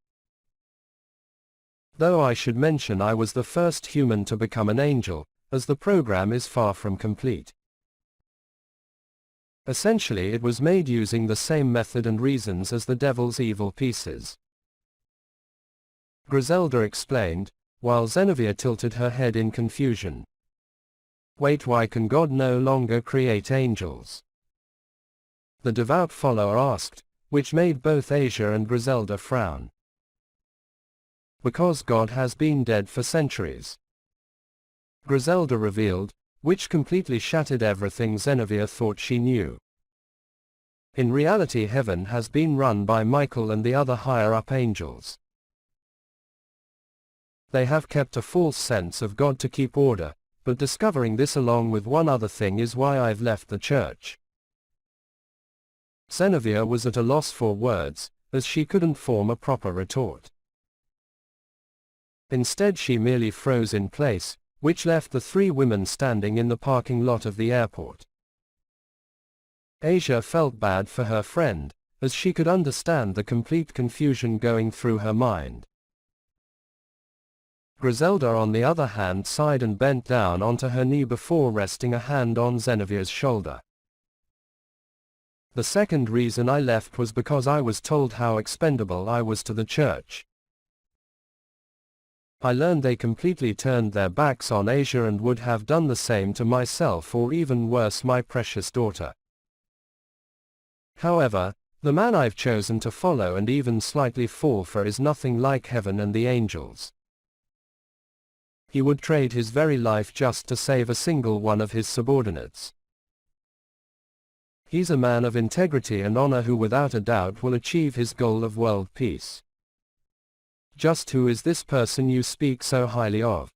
Though I should mention I was the first human to become an angel, as the program is far from complete. Essentially it was made using the same method and reasons as the devil's evil pieces. Griselda explained, while Zenevia tilted her head in confusion. Wait, why can God no longer create angels? The devout follower asked, which made both Asia and Griselda frown. Because God has been dead for centuries. Griselda revealed, which completely shattered everything Zenevia thought she knew. In reality heaven has been run by Michael and the other higher-up angels. They have kept a false sense of God to keep order, but discovering this along with one other thing is why I've left the church. Zenevia was at a loss for words, as she couldn't form a proper retort. Instead she merely froze in place, which left the three women standing in the parking lot of the airport. Asia felt bad for her friend, as she could understand the complete confusion going through her mind. Griselda on the other hand sighed and bent down onto her knee before resting a hand on Zenevia's shoulder. The second reason I left was because I was told how expendable I was to the church. I learned they completely turned their backs on Asia and would have done the same to myself or even worse, my precious daughter. However, the man I've chosen to follow and even slightly fall for is nothing like heaven and the angels. He would trade his very life just to save a single one of his subordinates. He's a man of integrity and honor who without a doubt will achieve his goal of world peace. Just who is this person you speak so highly of?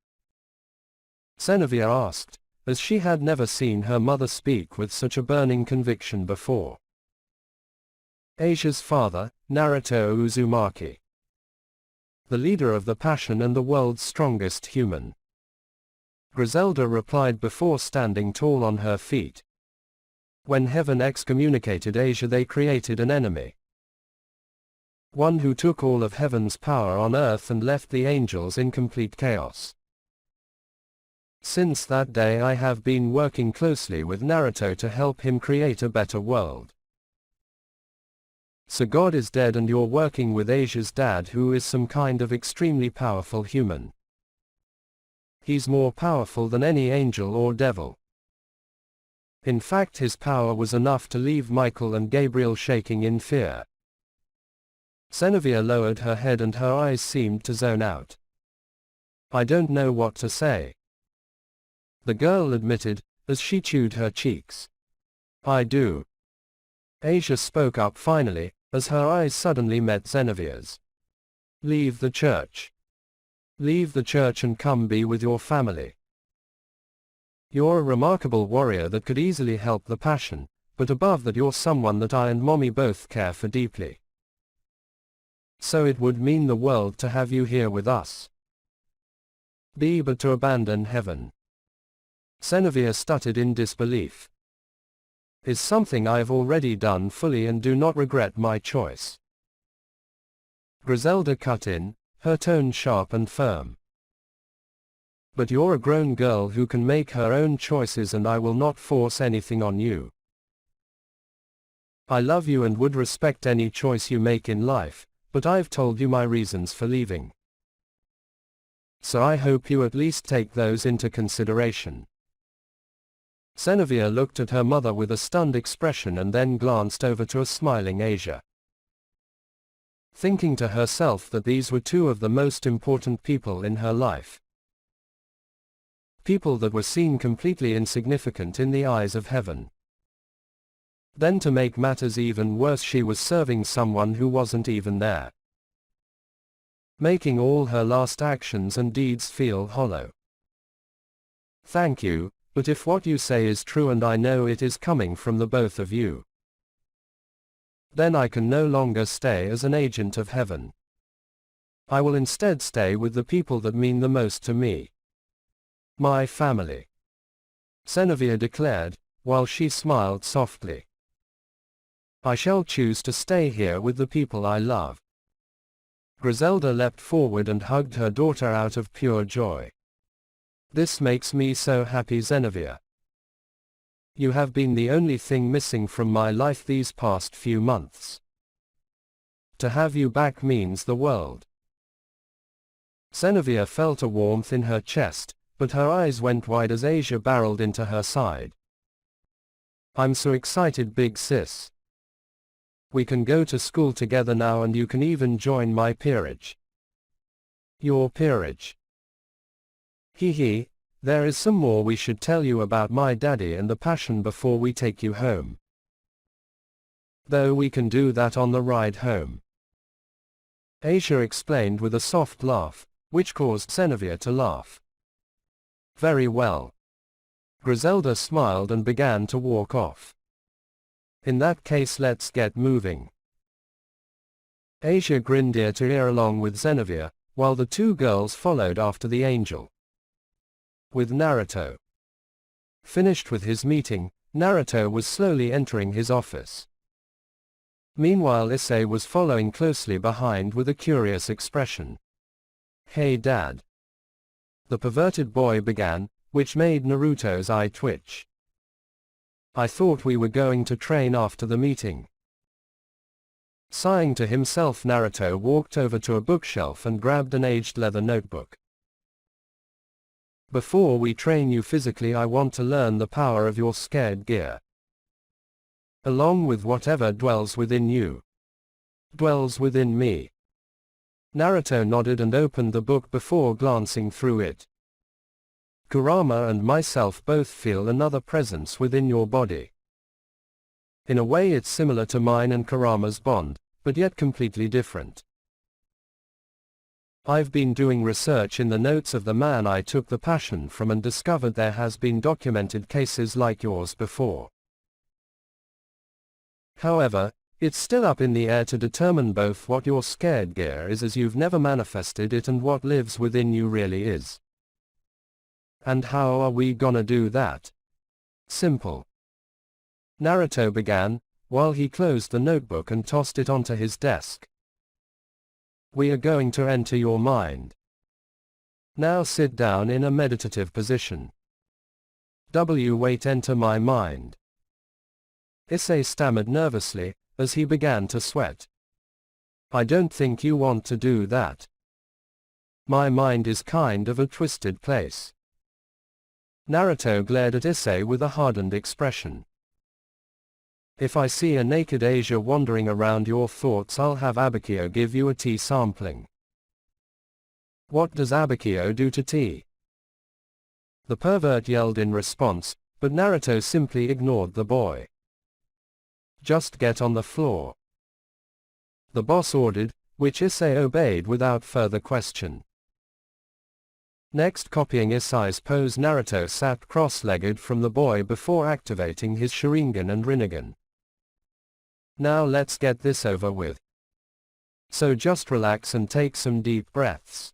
Zenevia asked, as she had never seen her mother speak with such a burning conviction before. Asia's father, Naruto Uzumaki. the leader of the Passion and the world's strongest human. Griselda replied before standing tall on her feet. When heaven excommunicated Asia, they created an enemy. One who took all of heaven's power on earth and left the angels in complete chaos. Since that day I have been working closely with Naruto to help him create a better world. So God is dead and you're working with Asia's dad, who is some kind of extremely powerful human. He's more powerful than any angel or devil. In fact, his power was enough to leave Michael and Gabriel shaking in fear. Xenavia lowered her head and her eyes seemed to zone out. I don't know what to say, the girl admitted, as she chewed her cheeks. I do. Asia spoke up finally, as her eyes suddenly met Xenavia's. Leave the church. Leave the church and come be with your family. You're a remarkable warrior that could easily help the Passion, but above that you're someone that I and Mommy both care for deeply. So it would mean the world to have you here with us. Be but to abandon heaven. Xenavia stuttered in disbelief. Is something I have already done fully and do not regret my choice. Griselda cut in, her tone sharp and firm. But you're a grown girl who can make her own choices and I will not force anything on you. I love you and would respect any choice you make in life, but I've told you my reasons for leaving. So I hope you at least take those into consideration. Xenavia looked at her mother with a stunned expression and then glanced over to a smiling Asia. Thinking to herself that these were two of the most important people in her life. People that were seen completely insignificant in the eyes of heaven. Then to make matters even worse, she was serving someone who wasn't even there. Making all her last actions and deeds feel hollow. Thank you, but if what you say is true and I know it is coming from the both of you, then I can no longer stay as an agent of heaven. I will instead stay with the people that mean the most to me. My family. Xenavia declared, while she smiled softly. I shall choose to stay here with the people I love. Griselda leapt forward and hugged her daughter out of pure joy. This makes me so happy, Xenavia. You have been the only thing missing from my life these past few months. To have you back means the world. Xenavia felt a warmth in her chest, but her eyes went wide as Asia barreled into her side. I'm so excited, big sis. We can go to school together now and you can even join my peerage. Your peerage. Hee, there is some more we should tell you about my daddy and the Passion before we take you home. Though we can do that on the ride home. Asia explained with a soft laugh, which caused Xenavia to laugh. Very well. Griselda smiled and began to walk off. In that case, let's get moving. Asia grinned ear to ear along with Xenavia, while the two girls followed after the angel. With Naruto finished with his meeting, Naruto was slowly entering his office. Meanwhile, Issei was following closely behind with a curious expression. Hey Dad. The perverted boy began, which made Naruto's eye twitch. I thought we were going to train after the meeting. Sighing to himself, Naruto walked over to a bookshelf and grabbed an aged leather notebook. Before we train you physically, I want to learn the power of your scared gear. Along with whatever dwells within you. Dwells within me. Naruto nodded and opened the book before glancing through it. Kurama and myself both feel another presence within your body. In a way it's similar to mine and Kurama's bond, but yet completely different. I've been doing research in the notes of the man I took the Passion from and discovered there has been documented cases like yours before. However, It's still up in the air to determine both what your scared gear is as you've never manifested it and what lives within you really is. And how are we gonna do that? Simple. Naruto began, while he closed the notebook and tossed it onto his desk. We are going to enter your mind. Now sit down in a meditative position. Wait, enter my mind. Issei stammered nervously, as he began to sweat. I don't think you want to do that. My mind is kind of a twisted place. Naruto glared at Issei with a hardened expression. If I see a naked Asia wandering around your thoughts, I'll have Abikio give you a tea sampling. What does Abikio do to tea? The pervert yelled in response, but Naruto simply ignored the boy. Just get on the floor. The boss ordered, which Issei obeyed without further question. Next, copying Issei's pose, Naruto sat cross-legged from the boy before activating his Sharingan and Rinnegan. Now let's get this over with. So just relax and take some deep breaths.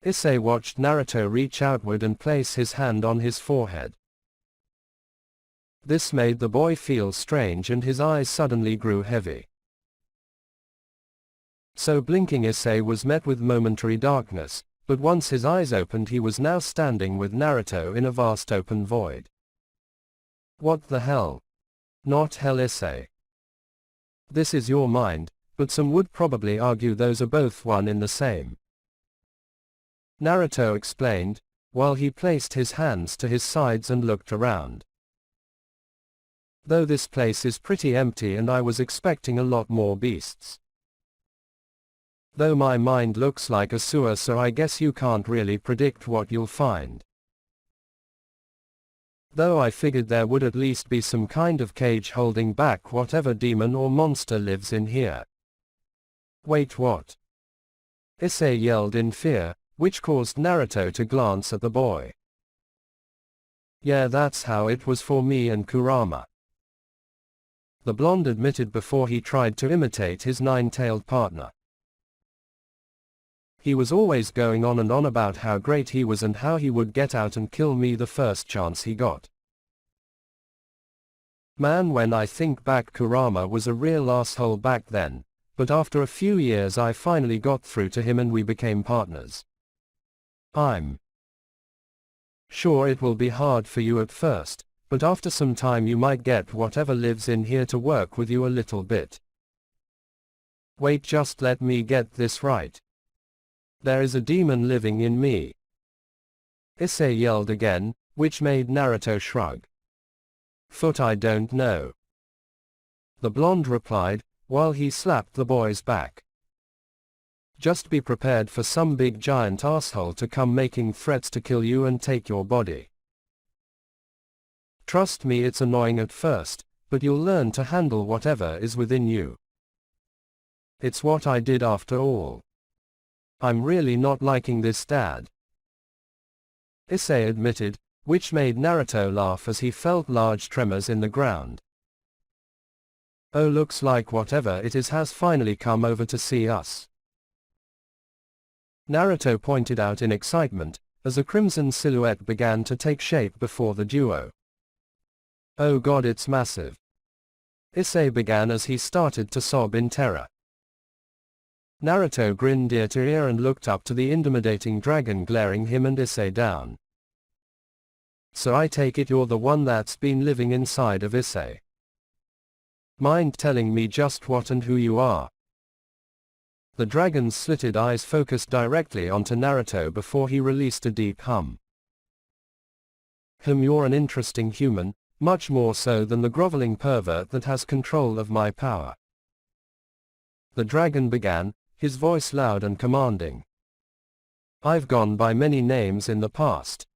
Issei watched Naruto reach outward and place his hand on his forehead. This made the boy feel strange and his eyes suddenly grew heavy. So blinking, Issei was met with momentary darkness, but once his eyes opened he was now standing with Naruto in a vast open void. What the hell? Not hell, Issei. This is your mind, but some would probably argue those are both one in the same. Naruto explained, while he placed his hands to his sides and looked around. Though this place is pretty empty and I was expecting a lot more beasts. Though my mind looks like a sewer, so I guess you can't really predict what you'll find. Though I figured there would at least be some kind of cage holding back whatever demon or monster lives in here. Wait, what? Issei yelled in fear, which caused Naruto to glance at the boy. Yeah, that's how it was for me and Kurama. The blonde admitted before he tried to imitate his nine-tailed partner. He was always going on and on about how great he was and how he would get out and kill me the first chance he got. Man, when I think back, Kurama was a real asshole back then, but after a few years I finally got through to him and we became partners. I'm sure it will be hard for you at first, but after some time you might get whatever lives in here to work with you a little bit. Wait, just let me get this right. There is a demon living in me. Issei yelled again, which made Naruto shrug. Foot, I don't know. The blonde replied, while he slapped the boy's back. Just be prepared for some big giant asshole to come making threats to kill you and take your body. Trust me, it's annoying at first, but you'll learn to handle whatever is within you. It's what I did after all. I'm really not liking this, Dad. Issei admitted, which made Naruto laugh as he felt large tremors in the ground. Oh, looks like whatever it is has finally come over to see us. Naruto pointed out in excitement, as a crimson silhouette began to take shape before the duo. Oh god, it's massive. Issei began as he started to sob in terror. Naruto grinned ear to ear and looked up to the intimidating dragon glaring him and Issei down. So I take it you're the one that's been living inside of Issei. Mind telling me just what and who you are? The dragon's slitted eyes focused directly onto Naruto before he released a deep hum. You're an interesting human, much more so than the groveling pervert that has control of my power. The dragon began, his voice loud and commanding. I've gone by many names in the past.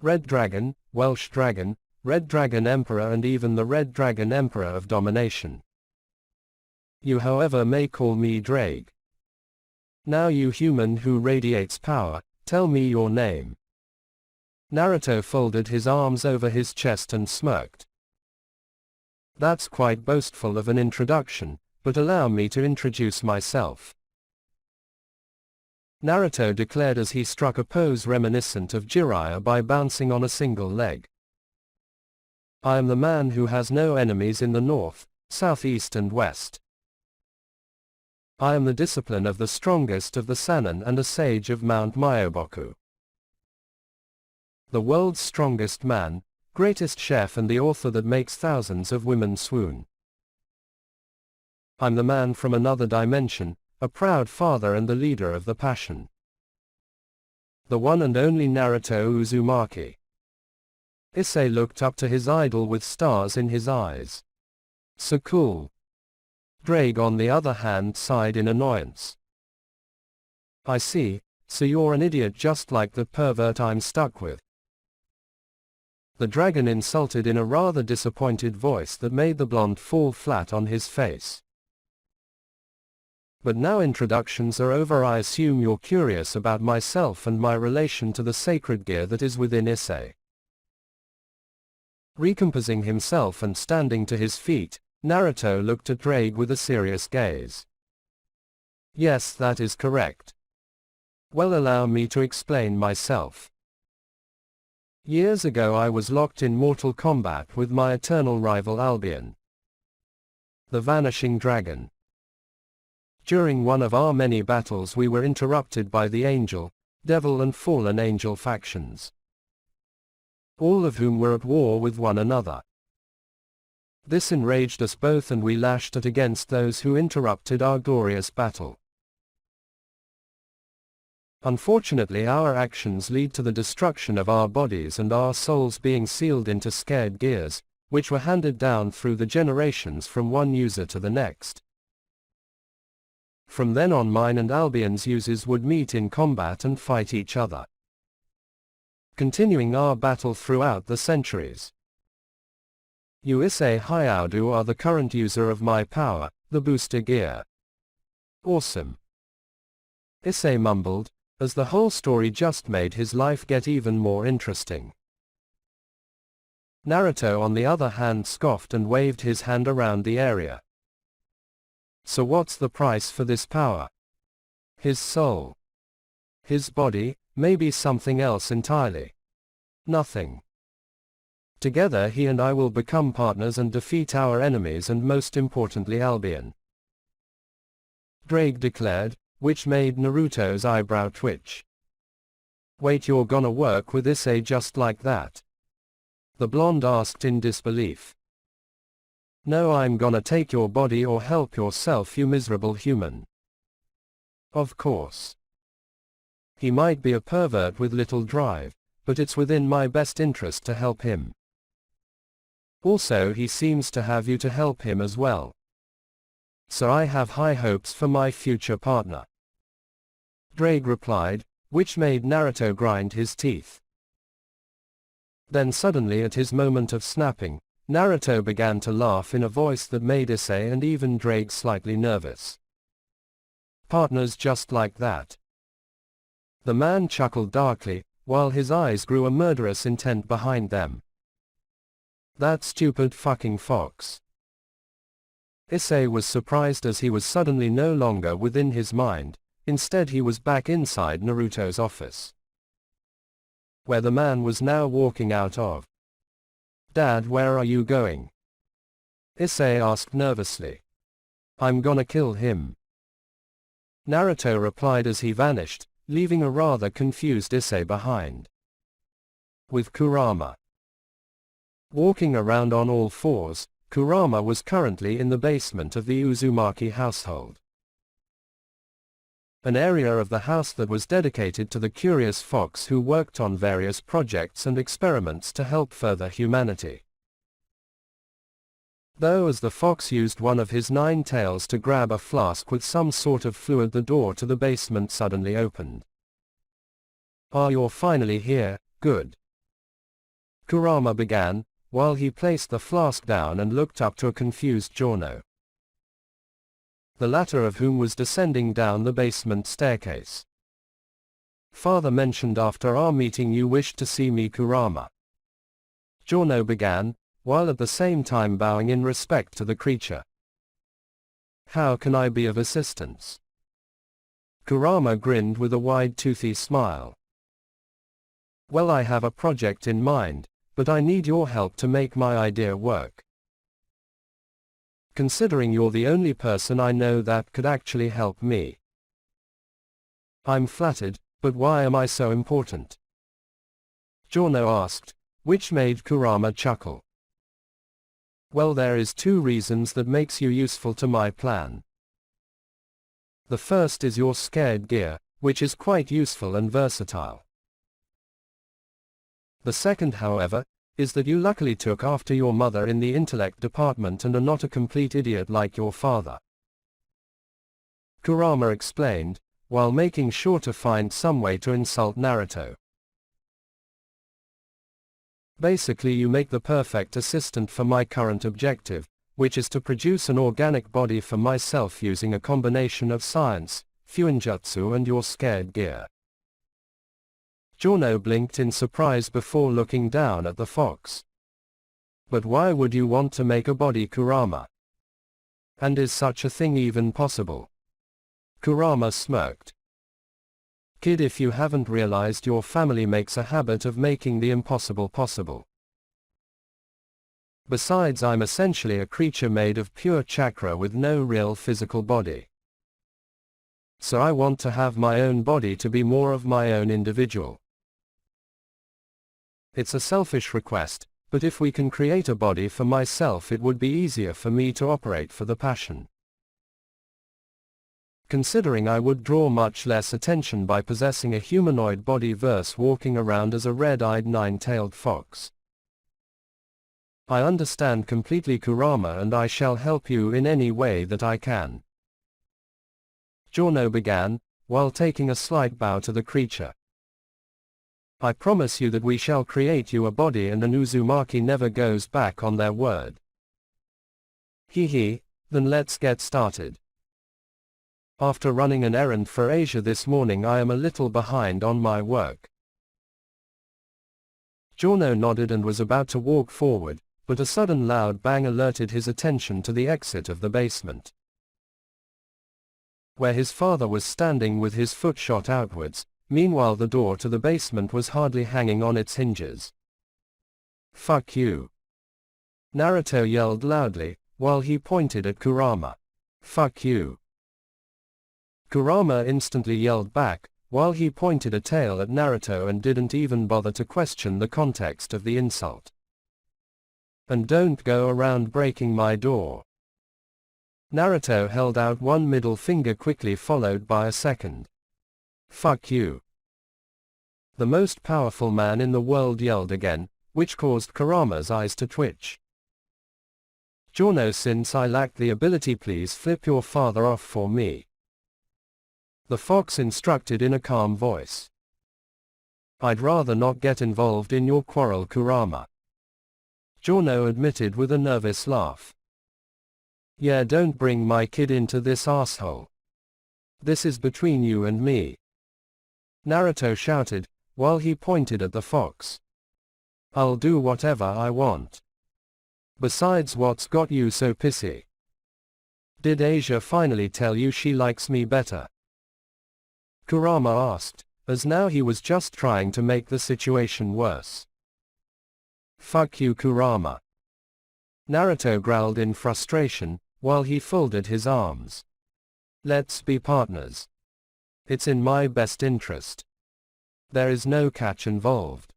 Red Dragon, Welsh Dragon, Red Dragon Emperor, and even the Red Dragon Emperor of Domination. You however may call me Drake. Now you human who radiates power, tell me your name. Naruto folded his arms over his chest and smirked. That's quite boastful of an introduction, but allow me to introduce myself. Naruto declared as he struck a pose reminiscent of Jiraiya by bouncing on a single leg. I am the man who has no enemies in the north, south, east and west. I am the discipline of the strongest of the Sannin and a sage of Mount Myoboku. The world's strongest man, greatest chef and the author that makes thousands of women swoon. I'm the man from another dimension, a proud father and the leader of the passion. The one and only Naruto Uzumaki. Issei looked up to his idol with stars in his eyes. So cool. Drake on the other hand sighed in annoyance. I see, so you're an idiot just like the pervert I'm stuck with. The dragon insulted in a rather disappointed voice that made the blonde fall flat on his face. But now introductions are over. I assume you're curious about myself and my relation to the sacred gear that is within Issei. Recomposing himself and standing to his feet, Naruto looked at Drake with a serious gaze. Yes, that is correct. Well, allow me to explain myself. Years ago I was locked in mortal combat with my eternal rival Albion, the Vanishing Dragon. During one of our many battles we were interrupted by the Angel, Devil and Fallen Angel factions, all of whom were at war with one another. This enraged us both and we lashed out against those who interrupted our glorious battle. Unfortunately, our actions lead to the destruction of our bodies and our souls being sealed into scared gears, which were handed down through the generations from one user to the next. From then on, mine and Albion's users would meet in combat and fight each other, continuing our battle throughout the centuries. You Issei Hyaudu are the current user of my power, the booster gear. Awesome. Issei mumbled, as the whole story just made his life get even more interesting. Naruto on the other hand scoffed and waved his hand around the area. So what's the price for this power? His soul. His body, maybe something else entirely. Nothing. Together he and I will become partners and defeat our enemies and most importantly Albion, Drake declared, which made Naruto's eyebrow twitch. Wait, you're gonna work with Issei just like that? The blonde asked in disbelief. No, I'm gonna take your body or help yourself, you miserable human. Of course. He might be a pervert with little drive, but it's within my best interest to help him. Also, he seems to have you to help him as well. So I have high hopes for my future partner. Drake replied, which made Naruto grind his teeth. Then suddenly at his moment of snapping, Naruto began to laugh in a voice that made Issei and even Drake slightly nervous. Partners just like that? The man chuckled darkly, while his eyes grew a murderous intent behind them. That stupid fucking fox. Issei was surprised as he was suddenly no longer within his mind, instead he was back inside Naruto's office, where the man was now walking out of. Dad, where are you going? Issei asked nervously. I'm gonna kill him. Naruto replied as he vanished, leaving a rather confused Issei behind, with Kurama walking around on all fours. Kurama was currently in the basement of the Uzumaki household, an area of the house that was dedicated to the curious fox who worked on various projects and experiments to help further humanity. Though as the fox used one of his 9 tails to grab a flask with some sort of fluid, the door to the basement suddenly opened. Ah, you're finally here, good. Kurama began, while he placed the flask down and looked up to a confused Giorno, the latter of whom was descending down the basement staircase. Father mentioned after our meeting you wished to see me, Kurama. Giorno began, while at the same time bowing in respect to the creature. How can I be of assistance? Kurama grinned with a wide toothy smile. Well, I have a project in mind, but I need your help to make my idea work. Considering you're the only person I know that could actually help me. I'm flattered, but why am I so important? Giorno asked, which made Kurama chuckle. Well, there is 2 reasons that makes you useful to my plan. The first is your scared gear, which is quite useful and versatile. The second, however, is that you luckily took after your mother in the intellect department and are not a complete idiot like your father. Kurama explained, while making sure to find some way to insult Naruto. Basically, you make the perfect assistant for my current objective, which is to produce an organic body for myself using a combination of science, fuinjutsu and your scared gear. Giorno blinked in surprise before looking down at the fox. But why would you want to make a body, Kurama? And is such a thing even possible? Kurama smirked. Kid, if you haven't realized, your family makes a habit of making the impossible possible. Besides, I'm essentially a creature made of pure chakra with no real physical body. So I want to have my own body to be more of my own individual. It's a selfish request, but if we can create a body for myself, it would be easier for me to operate for the passion. Considering I would draw much less attention by possessing a humanoid body versus walking around as a red-eyed 9-tailed fox. I understand completely, Kurama, and I shall help you in any way that I can. Giorno began, while taking a slight bow to the creature. I promise you that we shall create you a body, and an Uzumaki never goes back on their word. Hee, then let's get started. After running an errand for Asia this morning, I am a little behind on my work. Giorno nodded and was about to walk forward, but a sudden loud bang alerted his attention to the exit of the basement, where his father was standing with his foot shot outwards. Meanwhile, the door to the basement was hardly hanging on its hinges. Fuck you! Naruto yelled loudly, while he pointed at Kurama. Fuck you! Kurama instantly yelled back, while he pointed a tail at Naruto and didn't even bother to question the context of the insult. And don't go around breaking my door. Naruto held out one middle finger, quickly followed by a second. Fuck you! The most powerful man in the world yelled again, which caused Kurama's eyes to twitch. Giorno, since I lack the ability, please flip your father off for me. The fox instructed in a calm voice. I'd rather not get involved in your quarrel, Kurama. Giorno admitted with a nervous laugh. Yeah, don't bring my kid into this asshole. This is between you and me. Naruto shouted, while he pointed at the fox. I'll do whatever I want. Besides, what's got you so pissy? Did Asia finally tell you she likes me better? Kurama asked, as now he was just trying to make the situation worse. Fuck you, Kurama. Naruto growled in frustration, while he folded his arms. Let's be partners. It's in my best interest. There is no catch involved.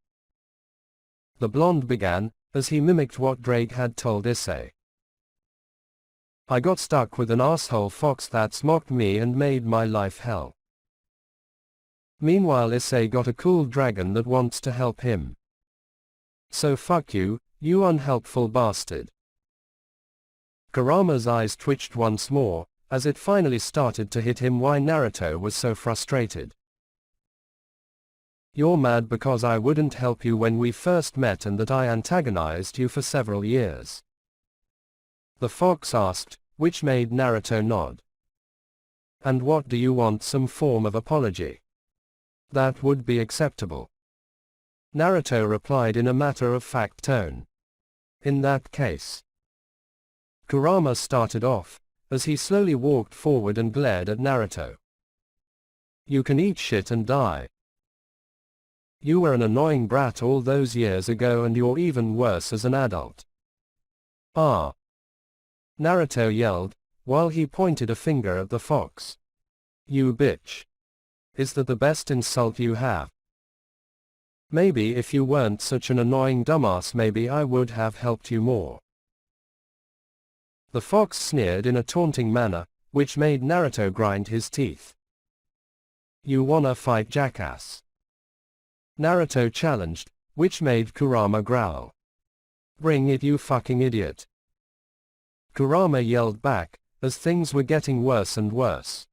The blonde began, as he mimicked what Drake had told Issei. I got stuck with an asshole fox that's mocked me and made my life hell. Meanwhile, Issei got a cool dragon that wants to help him. So fuck you, you unhelpful bastard. Kurama's eyes twitched once more, as it finally started to hit him why Naruto was so frustrated. You're mad because I wouldn't help you when we first met and that I antagonized you for several years? The fox asked, which made Naruto nod. And what do you want, some form of apology? That would be acceptable. Naruto replied in a matter-of-fact tone. In that case. Kurama started off, as he slowly walked forward and glared at Naruto. You can eat shit and die. You were an annoying brat all those years ago and you're even worse as an adult. Ah! Naruto yelled, while he pointed a finger at the fox. You bitch. Is that the best insult you have? Maybe if you weren't such an annoying dumbass maybe I would have helped you more. The fox sneered in a taunting manner, which made Naruto grind his teeth. You wanna fight, jackass? Naruto challenged, which made Kurama growl. Bring it, you fucking idiot. Kurama yelled back, as things were getting worse and worse.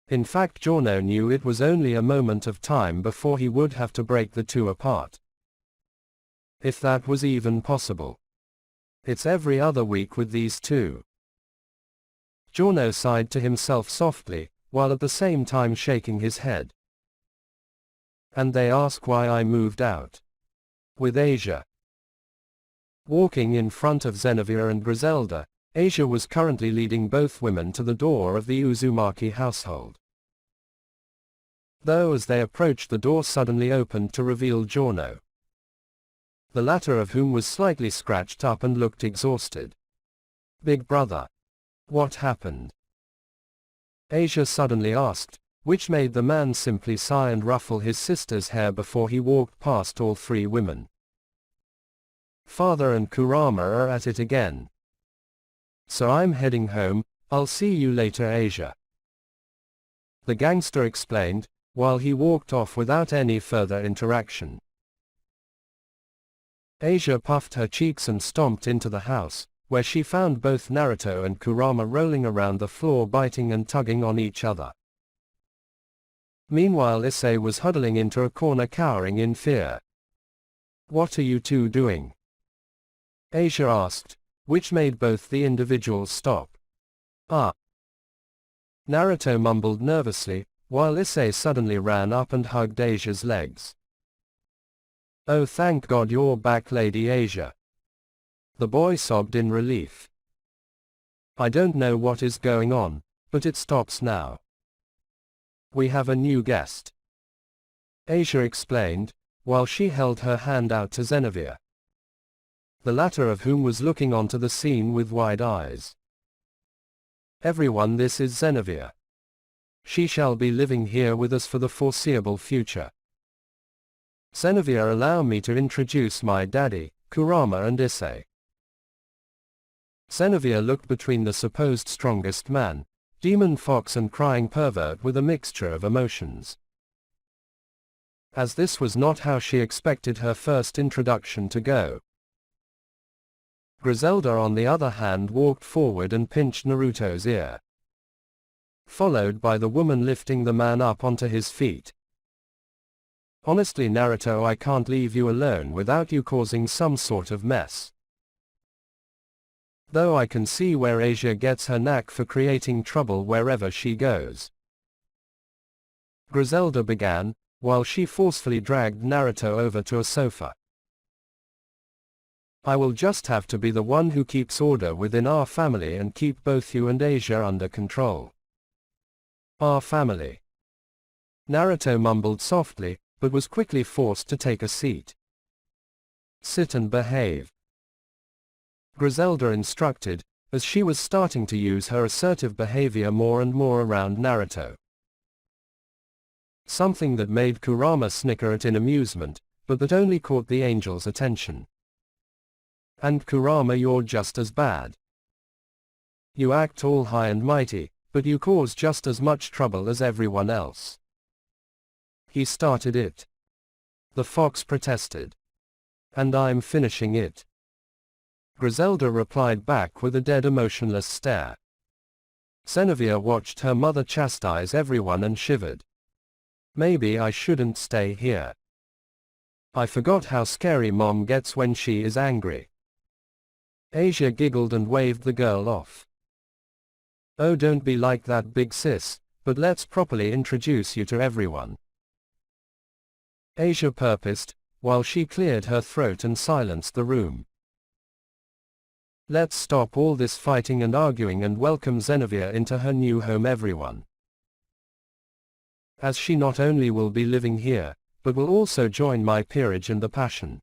In fact, Giorno knew it was only a moment of time before he would have to break the two apart. If that was even possible. It's every other week with these two. Giorno sighed to himself softly, while at the same time shaking his head. And they ask why I moved out. With Asia. Walking in front of Xenophia and Griselda, Asia was currently leading both women to the door of the Uzumaki household. Though as they approached, the door suddenly opened to reveal Giorno. The latter of whom was slightly scratched up and looked exhausted. Big brother. What happened? Asia suddenly asked, which made the man simply sigh and ruffle his sister's hair before he walked past all three women. Father and Kurama are at it again. So I'm heading home, I'll see you later, Asia. The gangster explained, while he walked off without any further interaction. Asia puffed her cheeks and stomped into the house, where she found both Naruto and Kurama rolling around the floor biting and tugging on each other. Meanwhile, Issei was huddling into a corner cowering in fear. What are you two doing? Asia asked, which made both the individuals stop. Ah. Naruto mumbled nervously, while Issei suddenly ran up and hugged Asia's legs. Oh, thank God you're back, Lady Asia. The boy sobbed in relief. I don't know what is going on, but it stops now. We have a new guest. Asia explained, while she held her hand out to Xenophia. The latter of whom was looking onto the scene with wide eyes. Everyone, this is Xenophia. She shall be living here with us for the foreseeable future. Xenophia, allow me to introduce my daddy, Kurama and Issei. Xenophia looked between the supposed strongest man, demon fox and crying pervert with a mixture of emotions. As this was not how she expected her first introduction to go. Griselda on the other hand walked forward and pinched Naruto's ear. Followed by the woman lifting the man up onto his feet. Honestly, Naruto, I can't leave you alone without you causing some sort of mess. Though I can see where Asia gets her knack for creating trouble wherever she goes. Griselda began, while she forcefully dragged Naruto over to a sofa. I will just have to be the one who keeps order within our family and keep both you and Asia under control. Our family. Naruto mumbled softly, but was quickly forced to take a seat. Sit and behave. Griselda instructed, as she was starting to use her assertive behavior more and more around Naruto. Something that made Kurama snicker at in amusement, but that only caught the angel's attention. And Kurama, you're just as bad. You act all high and mighty, but you cause just as much trouble as everyone else. He started it. The fox protested. And I'm finishing it. Griselda replied back with a dead emotionless stare. Xenophia watched her mother chastise everyone and shivered. Maybe I shouldn't stay here. I forgot how scary mom gets when she is angry. Asia giggled and waved the girl off. Oh, don't be like that, big sis, but let's properly introduce you to everyone. Asia purposed, while she cleared her throat and silenced the room. Let's stop all this fighting and arguing and welcome Xenavia into her new home, everyone. As she not only will be living here, but will also join my peerage and the passion.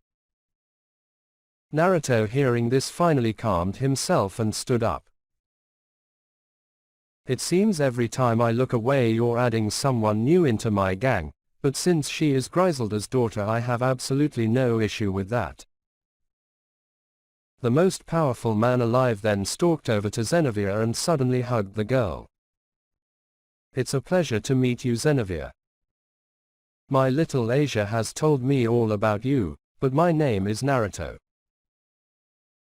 Naruto, hearing this, finally calmed himself and stood up. It seems every time I look away you're adding someone new into my gang, but since she is Griselda's daughter I have absolutely no issue with that. The most powerful man alive then stalked over to Xenavia and suddenly hugged the girl. It's a pleasure to meet you, Xenavia. My little Asia has told me all about you, but my name is Naruto.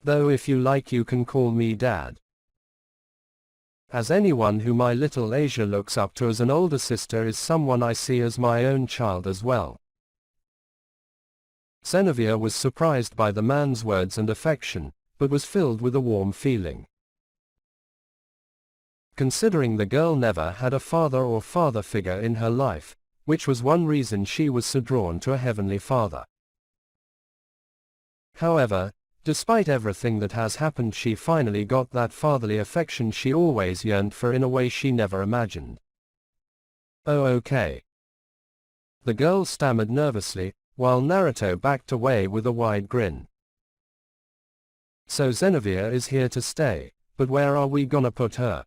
Though if you like you can call me Dad. As anyone who my little Asia looks up to as an older sister is someone I see as my own child as well. Xenavia was surprised by the man's words and affection, but was filled with a warm feeling. Considering the girl never had a father or father figure in her life, which was one reason she was so drawn to a heavenly father. However, despite everything that has happened, she finally got that fatherly affection she always yearned for in a way she never imagined. Oh, okay. The girl stammered nervously, while Naruto backed away with a wide grin. So Xenavia is here to stay, but where are we gonna put her?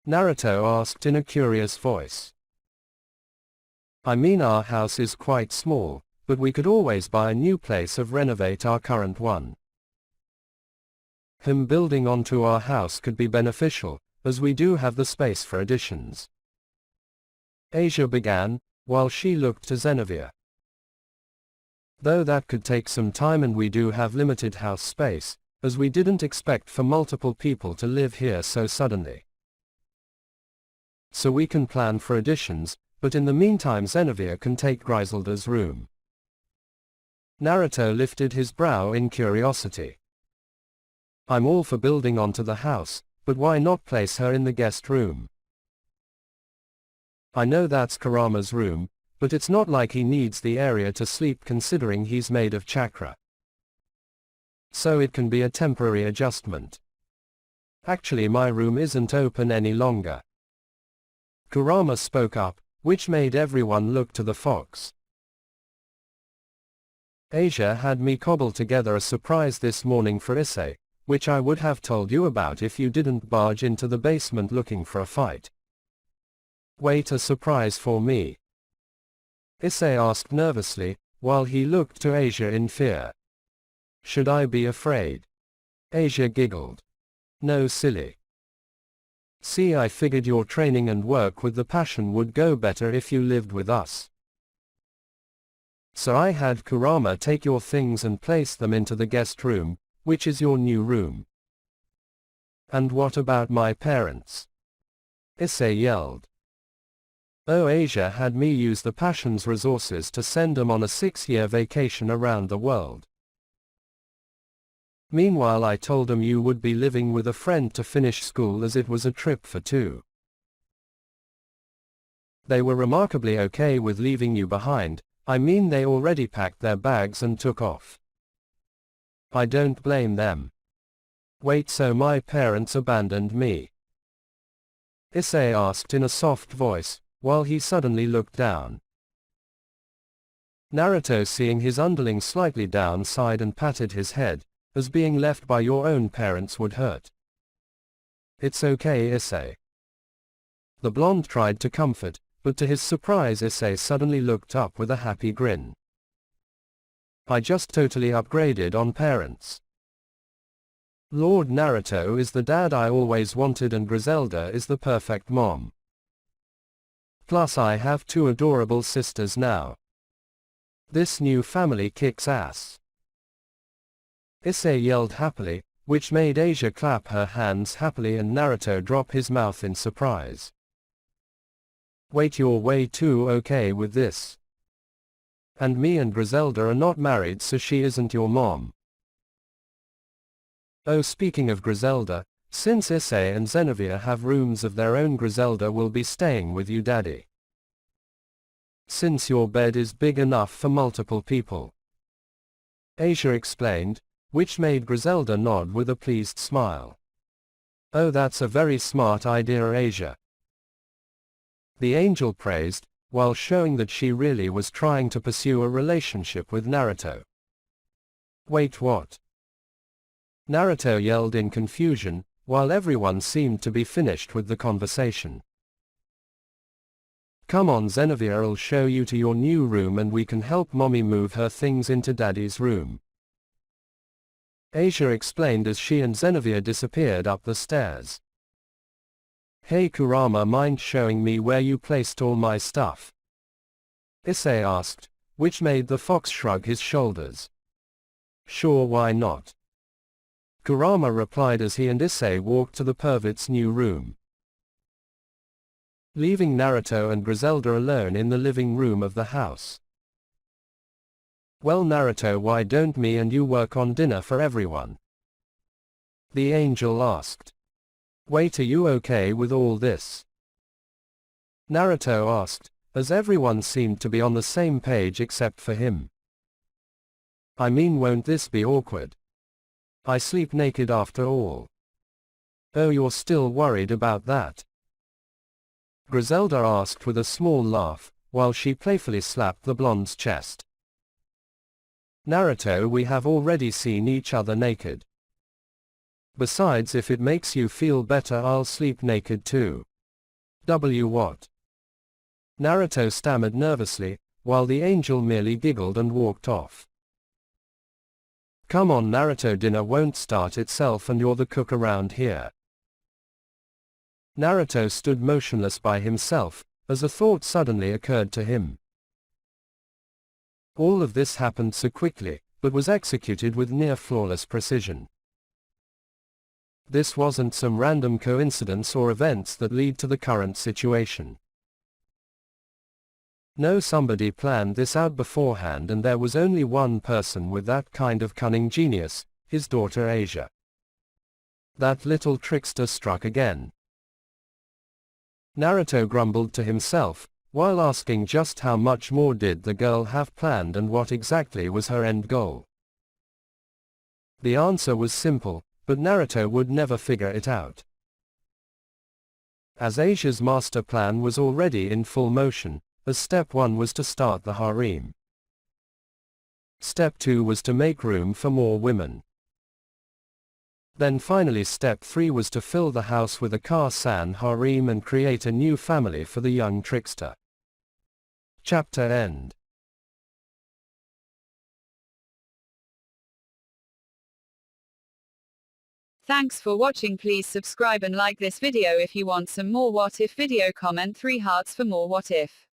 Naruto asked in a curious voice. I mean, our house is quite small, but we could always buy a new place or renovate our current one. Him building onto our house could be beneficial, as we do have the space for additions. Asia began, while she looked to Xenavia. Though that could take some time and we do have limited house space, as we didn't expect for multiple people to live here so suddenly. So we can plan for additions, but in the meantime Xenavia can take Griselda's room. Naruto lifted his brow in curiosity. I'm all for building onto the house, but why not place her in the guest room? I know that's Kurama's room, but it's not like he needs the area to sleep considering he's made of chakra. So it can be a temporary adjustment. Actually, my room isn't open any longer. Kurama spoke up, which made everyone look to the fox. Asia had me cobble together a surprise this morning for Issei, which I would have told you about if you didn't barge into the basement looking for a fight. Wait, a surprise for me? Issei asked nervously, while he looked to Asia in fear. Should I be afraid? Asia giggled. No, silly. See, I figured your training and work with the passion would go better if you lived with us. So I had Kurama take your things and place them into the guest room, which is your new room. And what about my parents? Issei yelled. Oh, Asia had me use the passion's resources to send them on a 6-year vacation around the world. Meanwhile, I told them you would be living with a friend to finish school as it was a trip for 2. They were remarkably okay with leaving you behind. I mean, they already packed their bags and took off. I don't blame them. Wait, so my parents abandoned me? Issei asked in a soft voice, while he suddenly looked down. Naruto, seeing his underling slightly down, sighed and patted his head, as being left by your own parents would hurt. It's okay, Issei. The blonde tried to comfort, but to his surprise Issei suddenly looked up with a happy grin. I just totally upgraded on parents. Lord Naruto is the dad I always wanted and Griselda is the perfect mom. Plus I have 2 adorable sisters now. This new family kicks ass. Issei yelled happily, which made Asia clap her hands happily and Naruto drop his mouth in surprise. Wait, you're way too okay with this. And me and Griselda are not married, so she isn't your mom. Oh, speaking of Griselda, since Issei and Xenavia have rooms of their own, Griselda will be staying with you, Daddy. Since your bed is big enough for multiple people. Asia explained, which made Griselda nod with a pleased smile. Oh, that's a very smart idea, Asia. The angel praised, while showing that she really was trying to pursue a relationship with Naruto. Wait, what? Naruto yelled in confusion, while everyone seemed to be finished with the conversation. Come on, Xenavia, I'll show you to your new room and we can help mommy move her things into daddy's room. Asia explained as she and Xenavia disappeared up the stairs. Hey Kurama, mind showing me where you placed all my stuff? Issei asked, which made the fox shrug his shoulders. Sure, why not? Kurama replied as he and Issei walked to the pervert's new room, leaving Naruto and Griselda alone in the living room of the house. Well Naruto, why don't me and you work on dinner for everyone? The angel asked. Wait, are you okay with all this? Naruto asked, as everyone seemed to be on the same page except for him. I mean, won't this be awkward? I sleep naked after all. Oh, you're still worried about that? Griselda asked with a small laugh, while she playfully slapped the blonde's chest. Naruto, we have already seen each other naked. Besides, if it makes you feel better, I'll sleep naked too. What? Naruto stammered nervously, while the angel merely giggled and walked off. Come on Naruto, dinner won't start itself and you're the cook around here. Naruto stood motionless by himself, as a thought suddenly occurred to him. All of this happened so quickly, but was executed with near-flawless precision. This wasn't some random coincidence or events that lead to the current situation. No, somebody planned this out beforehand, and there was only one person with that kind of cunning genius, his daughter Asia. That little trickster struck again. Naruto grumbled to himself, while asking just how much more did the girl have planned and what exactly was her end goal. The answer was simple, but Naruto would never figure it out. As Asia's master plan was already in full motion, as step 1 was to start the harem. Step 2 was to make room for more women. Then finally step 3 was to fill the house with a Car-san harem and create a new family for the young trickster. Chapter end. Thanks for watching. Please subscribe and like this video if you want some more what if video. Comment 3 hearts for more what if.